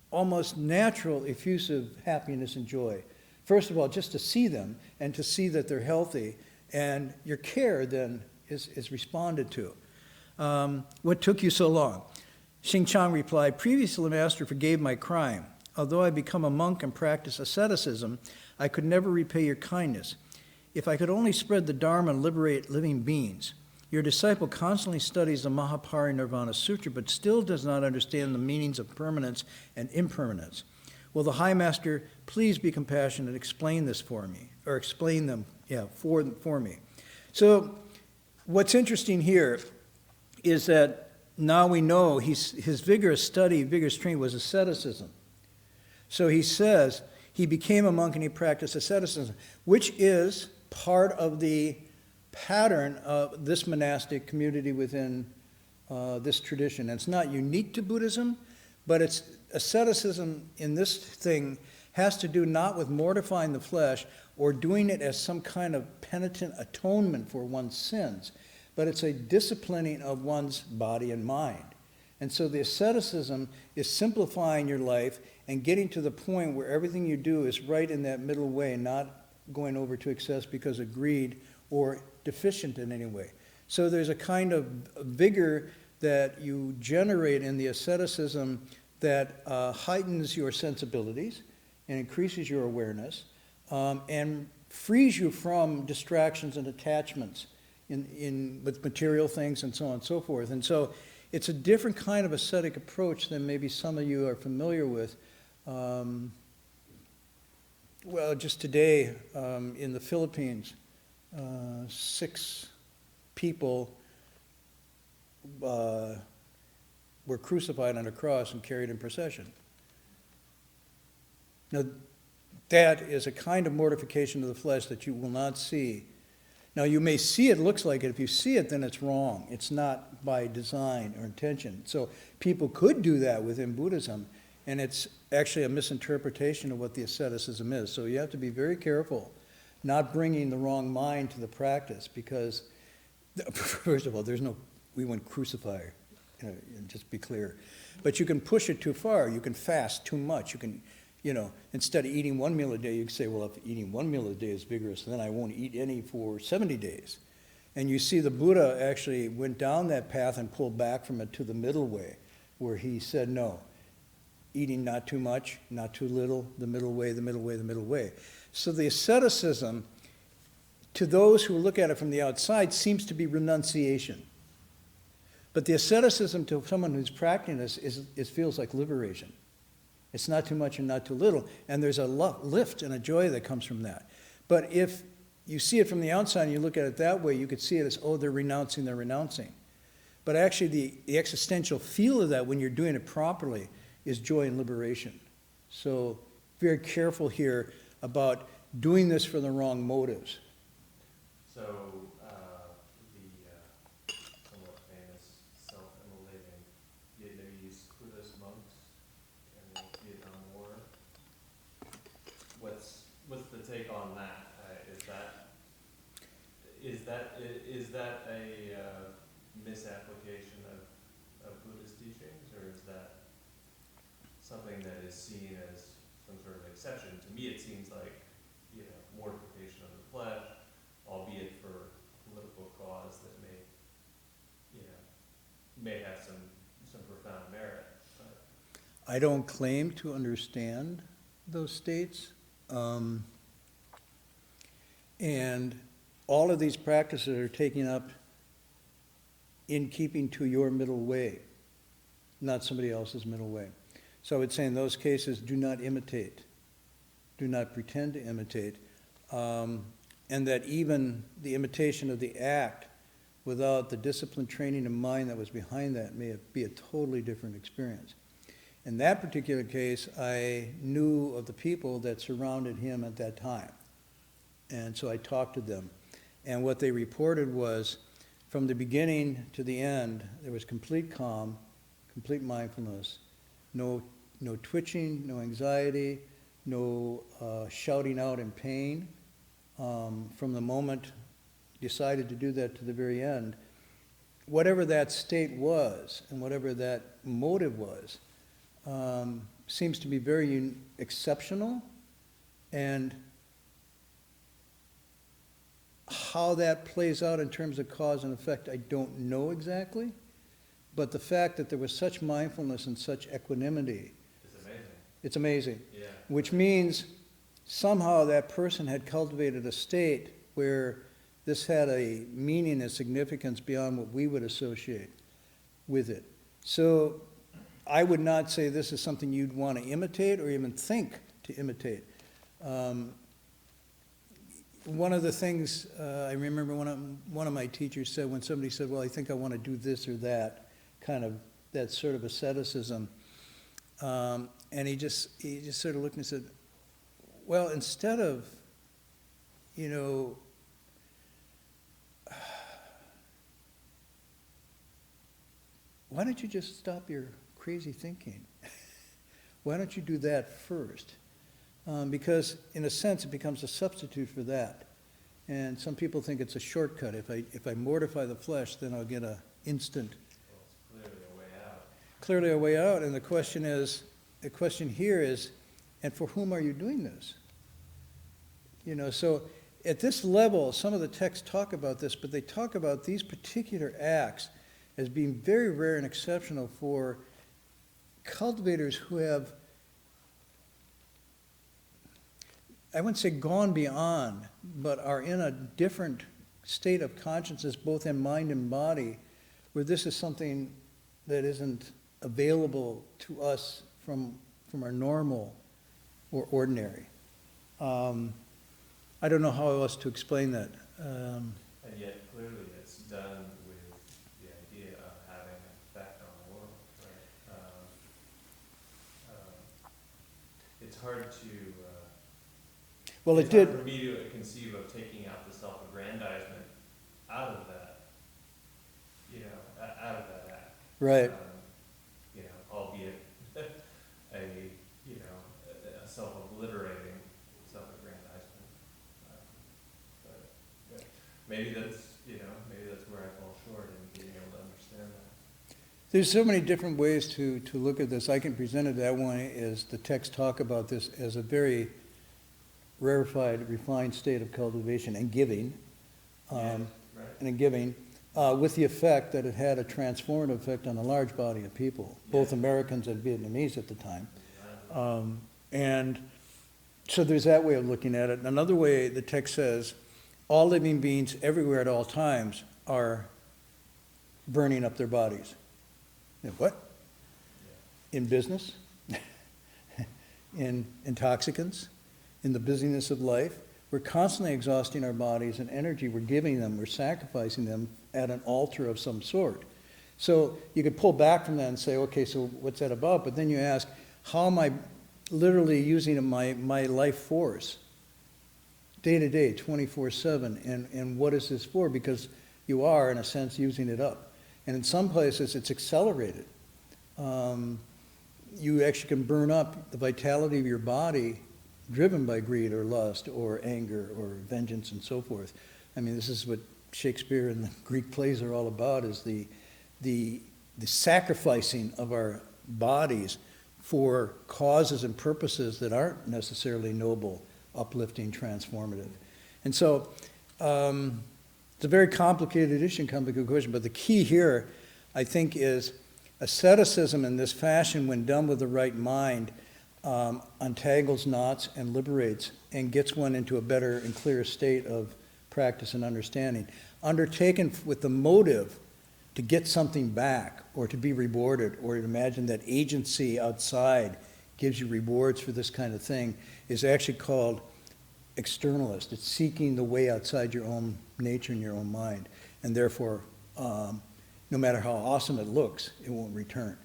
almost natural, effusive happiness and joy. First of all, just to see them and to see that they're healthy, and your care then is responded to. What took you so long? Xing Chang replied, previously the master forgave my crime. Although I become a monk and practice asceticism, I could never repay your kindness. If I could only spread the Dharma and liberate living beings. Your disciple constantly studies the Mahaparinirvana Sutra, but still does not understand the meanings of permanence and impermanence. Will the High Master please be compassionate and explain this for me, or explain them, for me. So what's interesting here is that now we know his vigorous study, vigorous training was asceticism. So he says he became a monk and he practiced asceticism, which is part of the pattern of this monastic community within this tradition. And it's not unique to Buddhism, but it's asceticism in this thing has to do not with mortifying the flesh or doing it as some kind of penitent atonement for one's sins, but it's a disciplining of one's body and mind. And so the asceticism is simplifying your life and getting to the point where everything you do is right in that middle way, not going over to excess because of greed or deficient in any way. So there's a kind of vigor that you generate in the asceticism that heightens your sensibilities and increases your awareness and frees you from distractions and attachments with material things and so on and so forth. And so it's a different kind of ascetic approach than maybe some of you are familiar with. Well, just today in the Philippines, 6 people were crucified on a cross and carried in procession. Now, that is a kind of mortification of the flesh that you will not see. Now, you may see it looks like it. If you see it, then it's wrong. It's not by design or intention. So people could do that within Buddhism, and it's actually a misinterpretation of what the asceticism is. So you have to be very careful not bringing the wrong mind to the practice because, first of all, we wouldn't crucify, and just be clear. But you can push it too far. You can fast too much. You can, instead of eating 1 meal a day, you can say, well, if eating 1 meal a day is vigorous, then I won't eat any for 70 days. And you see the Buddha actually went down that path and pulled back from it to the middle way, where he said, no, eating not too much, not too little, the middle way, the middle way, the middle way. So the asceticism, to those who look at it from the outside, seems to be renunciation. But the asceticism to someone who's practicing this feels like liberation. It's not too much and not too little, and there's a lift and a joy that comes from that. But if you see it from the outside and you look at it that way, you could see it as, oh, they're renouncing. But actually the existential feel of that when you're doing it properly is joy and liberation. So very careful here about doing this for the wrong motives. So the somewhat famous self-immolating Vietnamese Buddhist monks in the Vietnam War. What's the take on that? Is that a misapplication of Buddhist teachings, or is that something that is seen as some sort of exception? To me, it seems like mortification of the flesh, albeit for a political cause that may have some profound merit. But I don't claim to understand those states. And all of these practices are taken up in keeping to your middle way, not somebody else's middle way. So I would say in those cases, do not imitate. Do not pretend to imitate. And that even the imitation of the act without the disciplined training of mind that was behind that may be a totally different experience. In that particular case, I knew of the people that surrounded him at that time. And so I talked to them. And what they reported was, from the beginning to the end, there was complete calm, complete mindfulness, no twitching, no anxiety, no shouting out in pain. From the moment decided to do that to the very end, whatever that state was and whatever that motive was, seems to be very exceptional, and how that plays out in terms of cause and effect, I don't know exactly, but the fact that there was such mindfulness and such equanimity, it's amazing. it's amazing. Yeah. Which means somehow that person had cultivated a state where this had a meaning and significance beyond what we would associate with it. So I would not say this is something you'd want to imitate or even think to imitate. One of the things I remember one of my teachers said when somebody said, well, I think I want to do this or that, kind of that sort of asceticism. And he just sort of looked and said, well, instead of, why don't you just stop your crazy thinking? Why don't you do that first? Because in a sense, it becomes a substitute for that. And some people think it's a shortcut. If I mortify the flesh, then I'll get an instant. Well, it's clearly a way out. Clearly a way out, and the question here is, and for whom are you doing this? You know, so at this level, some of the texts talk about this, but they talk about these particular acts as being very rare and exceptional for cultivators who have, I wouldn't say gone beyond, but are in a different state of consciousness, both in mind and body, where this is something that isn't available to us from our normal or ordinary. I don't know how else to explain that. And yet clearly it's done with the idea of having an effect on the world, right? It's hard to, Well, it it's hard did. for me to conceive of taking out the self-aggrandizement out of that, you know, out of that act. Right. You know, albeit a, you know, a self-obliterating self-aggrandizement. But yeah, maybe that's, you know, maybe that's where I fall short in being able to understand that. There's so many different ways to look at this. I can present it that way, as the texts talk about this as a very rarefied, refined state of cultivation and giving, Right. and in giving, with the effect that it had a transformative effect on a large body of people, both Yeah. Americans and Vietnamese at the time. And so there's that way of looking at it. Another way, the text says, all living beings everywhere at all times are burning up their bodies. You know, what? In business, in intoxicants, in the busyness of life. We're constantly exhausting our bodies and energy. We're giving them, we're sacrificing them at an altar of some sort. So you could pull back from that and say, okay, so what's that about? But then you ask, how am I literally using my life force day to day, 24/7, and what is this for? Because you are, in a sense, using it up. And in some places, it's accelerated. You actually can burn up the vitality of your body driven by greed or lust or anger or vengeance and so forth. I mean, this is what Shakespeare and the Greek plays are all about, is the sacrificing of our bodies for causes and purposes that aren't necessarily noble, uplifting, transformative. And so it's a very complicated issue, complicated question, but the key here, I think, is asceticism in this fashion, when done with the right mind, untangles knots and liberates and gets one into a better and clearer state of practice and understanding. Undertaken with the motive to get something back or to be rewarded, or to imagine that agency outside gives you rewards for this kind of thing, is actually called externalist. It's seeking the way outside your own nature and your own mind. And therefore, no matter how awesome it looks, it won't return.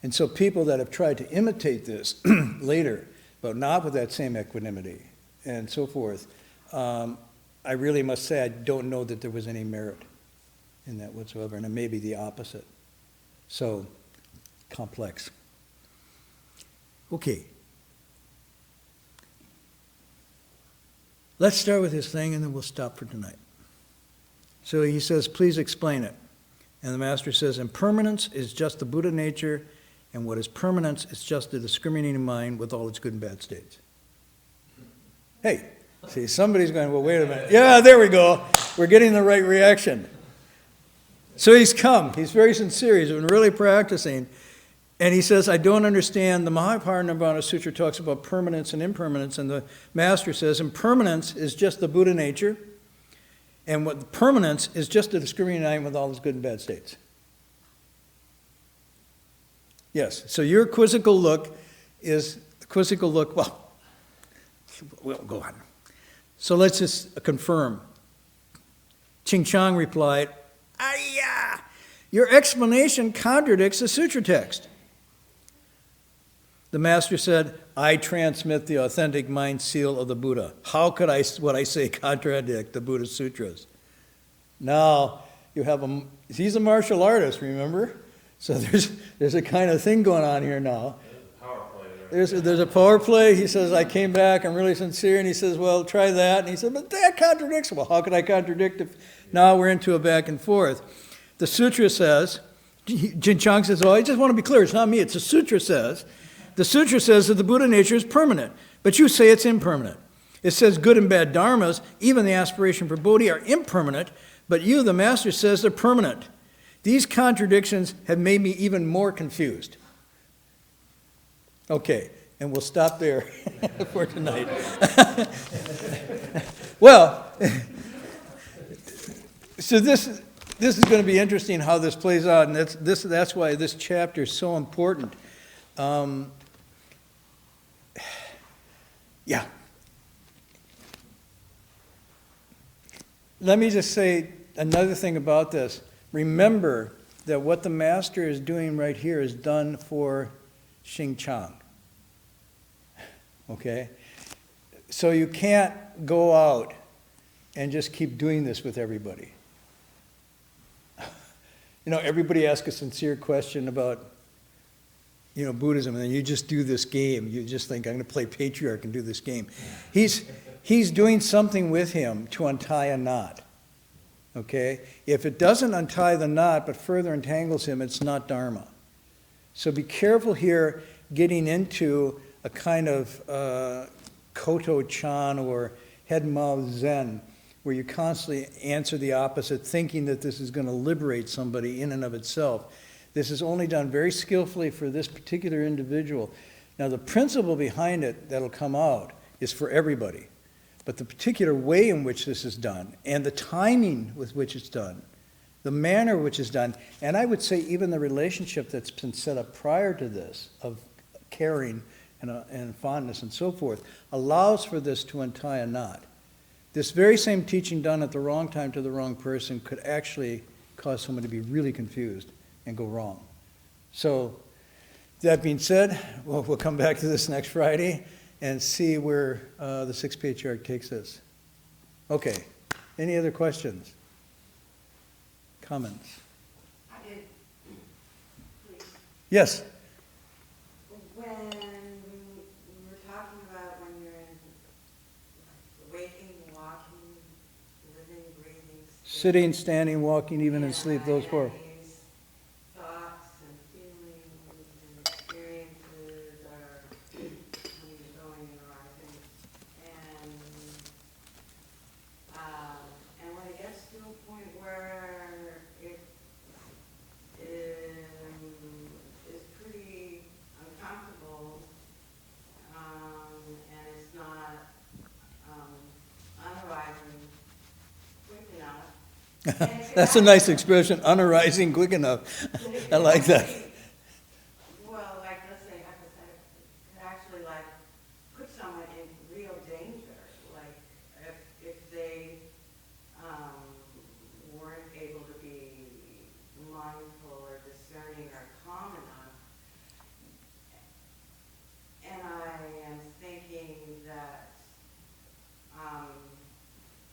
And so people that have tried to imitate this later, but not with that same equanimity and so forth, I really must say I don't know that there was any merit in that whatsoever, and it may be the opposite. So, complex. Okay. Let's start with this thing, and then we'll stop for tonight. So he says, please explain it. And the master says, impermanence is just the Buddha nature, and what is permanence is just the discriminating mind with all its good and bad states. Hey, see, somebody's going, well, wait a minute. Yeah, there we go. We're getting the right reaction. So he's come. He's very sincere. He's been really practicing. And he says, I don't understand. The Mahaparinirvana Sutra talks about permanence and impermanence, and the master says, impermanence is just the Buddha nature, and what permanence is just the discriminating mind with all its good and bad states. Yes, so your quizzical look is the quizzical look, well, we'll go on. So let's just confirm. Ching Chang replied, your explanation contradicts the sutra text. The master said, I transmit the authentic mind seal of the Buddha. How could what I say contradict the Buddha sutras? Now, you have he's a martial artist, remember? So there's a kind of thing going on here now. Power play there. There's a power play. He says, I came back, I'm really sincere. And he says, well, try that. And he said, but that contradicts. Well, how could I contradict if now we're into a back and forth? The sutra says, Jin Chang says, oh, I just want to be clear. It's not me. It's the sutra says. The sutra says that the Buddha nature is permanent. But you say it's impermanent. It says good and bad dharmas, even the aspiration for Bodhi, are impermanent. But you, the master, says they're permanent. These contradictions have made me even more confused. Okay, and we'll stop there for tonight. Well, so this is going to be interesting how this plays out, and that's why this chapter is so important. Yeah. Let me just say another thing about this. Remember that what the master is doing right here is done for Xing Chang. Okay? So you can't go out and just keep doing this with everybody. You know, everybody asks a sincere question about, you know, Buddhism, and then you just do this game. You just think, I'm going to play patriarch and do this game. He's doing something with him to untie a knot. Okay? If it doesn't untie the knot but further entangles him, it's not Dharma. So be careful here getting into a kind of Koto-chan or head-mouth Zen, where you constantly answer the opposite, thinking that this is going to liberate somebody in and of itself. This is only done very skillfully for this particular individual. Now, the principle behind it that'll come out is for everybody. But the particular way in which this is done, and the timing with which it's done, the manner which is done, and I would say even the relationship that's been set up prior to this, of caring and fondness and so forth, allows for this to untie a knot. This very same teaching done at the wrong time to the wrong person could actually cause someone to be really confused and go wrong. So, that being said, we'll come back to this next Friday and see where the Sixth Patriarch takes us. Okay, any other questions? Comments? I did, please. Yes? When we were talking about when you're in waking, walking, living, breathing, Sitting, standing, walking, even in sleep, those four. these thoughts and feelings and experiences are coming and going and arising. And when it gets to a point where it is pretty uncomfortable, and it's not unarising quick enough. That's a nice expression, unarising quick enough. I like that. Well, like, let's say hypothetically, it actually like put someone in real danger. Like, if they weren't able to be mindful or discerning or calm enough. And I am thinking that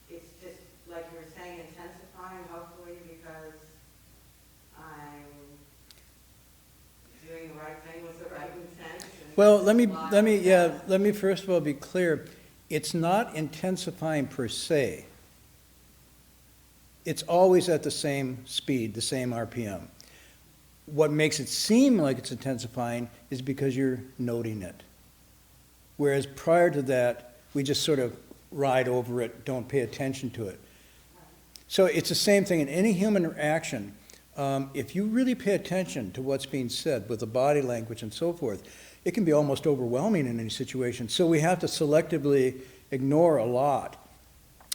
it's just, like you were saying, intensifying, hopefully, because I'm doing the right thing with the right intent. Well, let me first of all be clear. It's not intensifying per se. It's always at the same speed, the same RPM. What makes it seem like it's intensifying is because you're noting it. Whereas prior to that, we just sort of ride over it, don't pay attention to it. So it's the same thing in any human interaction. If you really pay attention to what's being said with the body language and so forth, it can be almost overwhelming in any situation. So we have to selectively ignore a lot.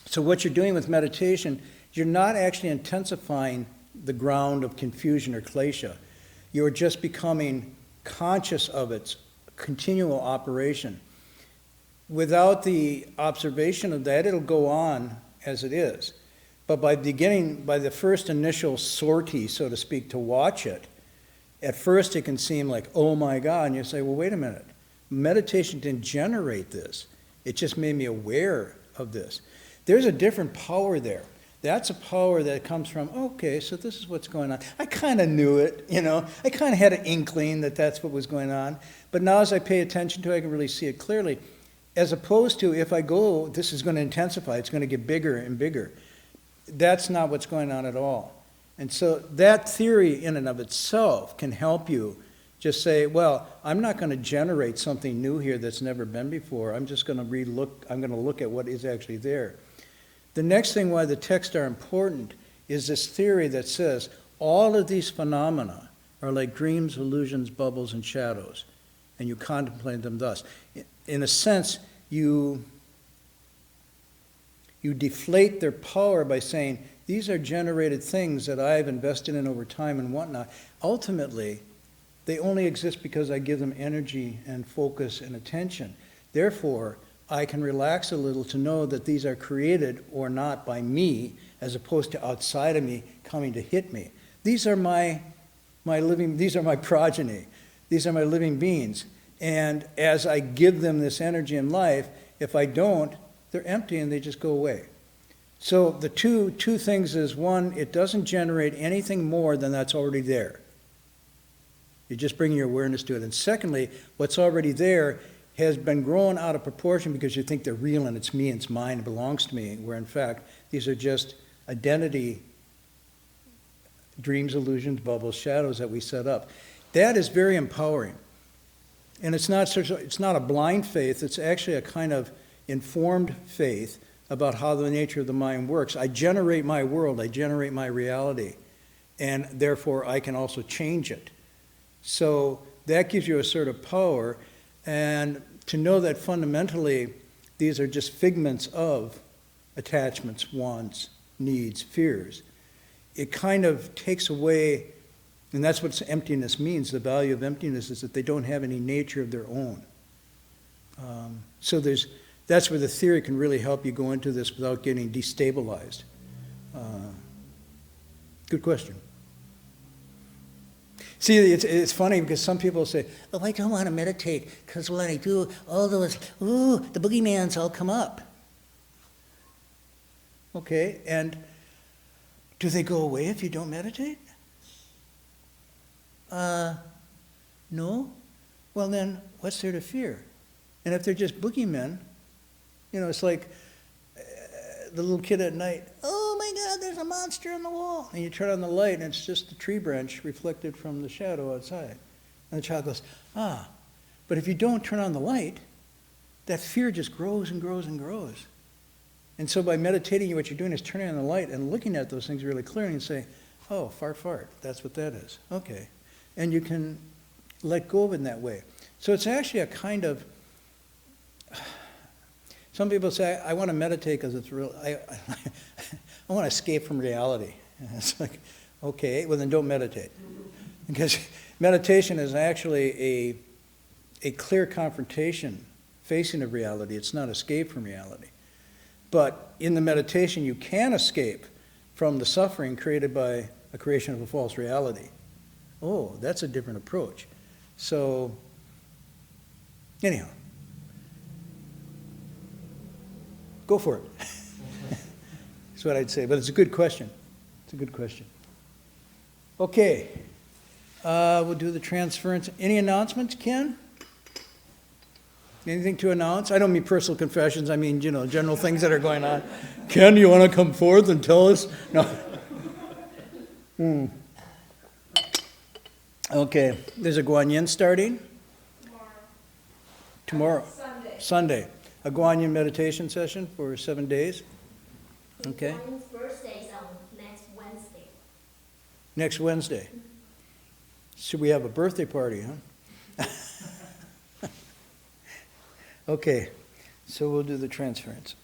So what you're doing with meditation, you're not actually intensifying the ground of confusion or klesha. You're just becoming conscious of its continual operation. Without the observation of that, it'll go on as it is. But by the first initial sortie, so to speak, to watch it, at first it can seem like, oh my God, and you say, well, wait a minute. Meditation didn't generate this. It just made me aware of this. There's a different power there. That's a power that comes from, okay, so this is what's going on. I kind of knew it, you know. I kind of had an inkling that that's what was going on. But now as I pay attention to it, I can really see it clearly. As opposed to if I go, this is going to intensify, it's going to get bigger and bigger. That's not what's going on at all. And so that theory in and of itself can help you just say, well, I'm not going to generate something new here that's never been before. I'm just going to I'm going to look at what is actually there. The next thing why the texts are important is this theory that says all of these phenomena are like dreams, illusions, bubbles, and shadows, and you contemplate them thus. In a sense, you deflate their power by saying, these are generated things that I've invested in over time and whatnot. Ultimately, they only exist because I give them energy and focus and attention. Therefore, I can relax a little to know that these are created or not by me, as opposed to outside of me coming to hit me. These are my progeny. These are my living beings. And as I give them this energy in life, if I don't, they're empty and they just go away. So the two things is, one, it doesn't generate anything more than that's already there. You just bring your awareness to it. And secondly, what's already there has been grown out of proportion because you think they're real and it's me and it's mine, it belongs to me, where in fact these are just identity, dreams, illusions, bubbles, shadows that we set up. That is very empowering. And it's not a blind faith, it's actually a kind of informed faith about how the nature of the mind works. I generate my world, I generate my reality, and therefore I can also change it. So that gives you a sort of power, and to know that fundamentally these are just figments of attachments, wants, needs, fears. It kind of takes away, and that's what emptiness means. The value of emptiness is that they don't have any nature of their own. So that's where the theory can really help you go into this without getting destabilized. Good question. See, it's funny because some people say, oh, I don't want to meditate because when I do, all those, the boogeymans all come up. Okay, and do they go away if you don't meditate? No? Well then, what's there to fear? And if they're just boogeymen, it's like the little kid at night, oh my God, there's a monster on the wall. And you turn on the light and it's just a tree branch reflected from the shadow outside. And the child goes, ah. But if you don't turn on the light, that fear just grows and grows and grows. And so by meditating, what you're doing is turning on the light and looking at those things really clearly and say, oh, fart, that's what that is. Okay. And you can let go of it in that way. So it's actually a kind of, some people say, I want to meditate because it's real, I want to escape from reality. And it's like, okay, well then don't meditate. Because meditation is actually a clear confrontation, facing of reality. It's not escape from reality. But in the meditation, you can escape from the suffering created by a creation of a false reality. Oh, that's a different approach. So, anyhow, go for it. That's what I'd say. But it's a good question. It's a good question. Okay. We'll do the transference. Any announcements, Ken? Anything to announce? I don't mean personal confessions. I mean, general things that are going on. Ken, you want to come forth and tell us? No. Okay. There's a Guanyin starting? Tomorrow. Sunday. A Guanyin meditation session for 7 days. Okay. Guanyin's birthday is on next Wednesday. Next Wednesday. Should we have a birthday party, huh? Okay, so we'll do the transference.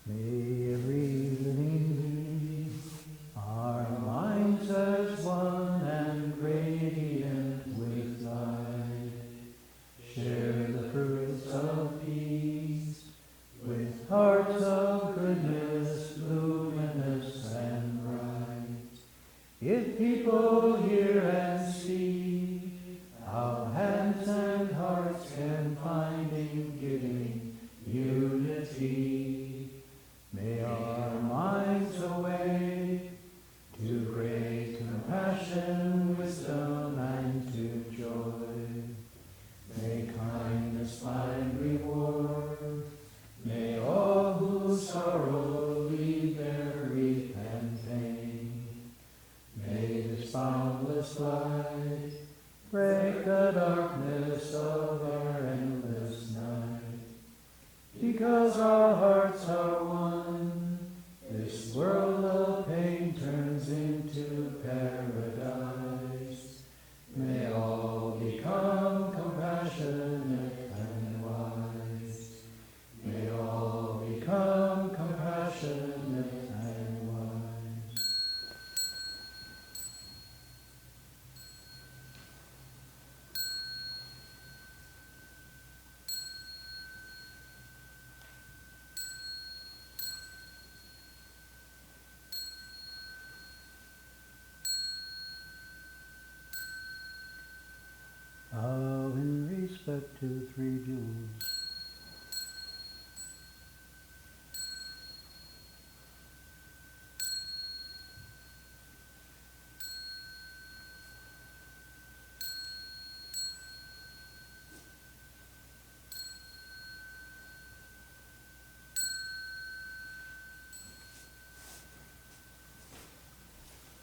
May every living our minds as one and radiant with light, share the fruits of peace people hear and see how hands and hearts can find in giving unity. May our minds awake to great compassion, wisdom, and to joy. May kindness find reward. May all who sorrow leave their grief and pain. May this boundless light break the darkness of our endless night. Because our hearts are one, this world of pain turns into paradise. May all become compassionate and wise. May all become compassionate and wise. Bow in respect to three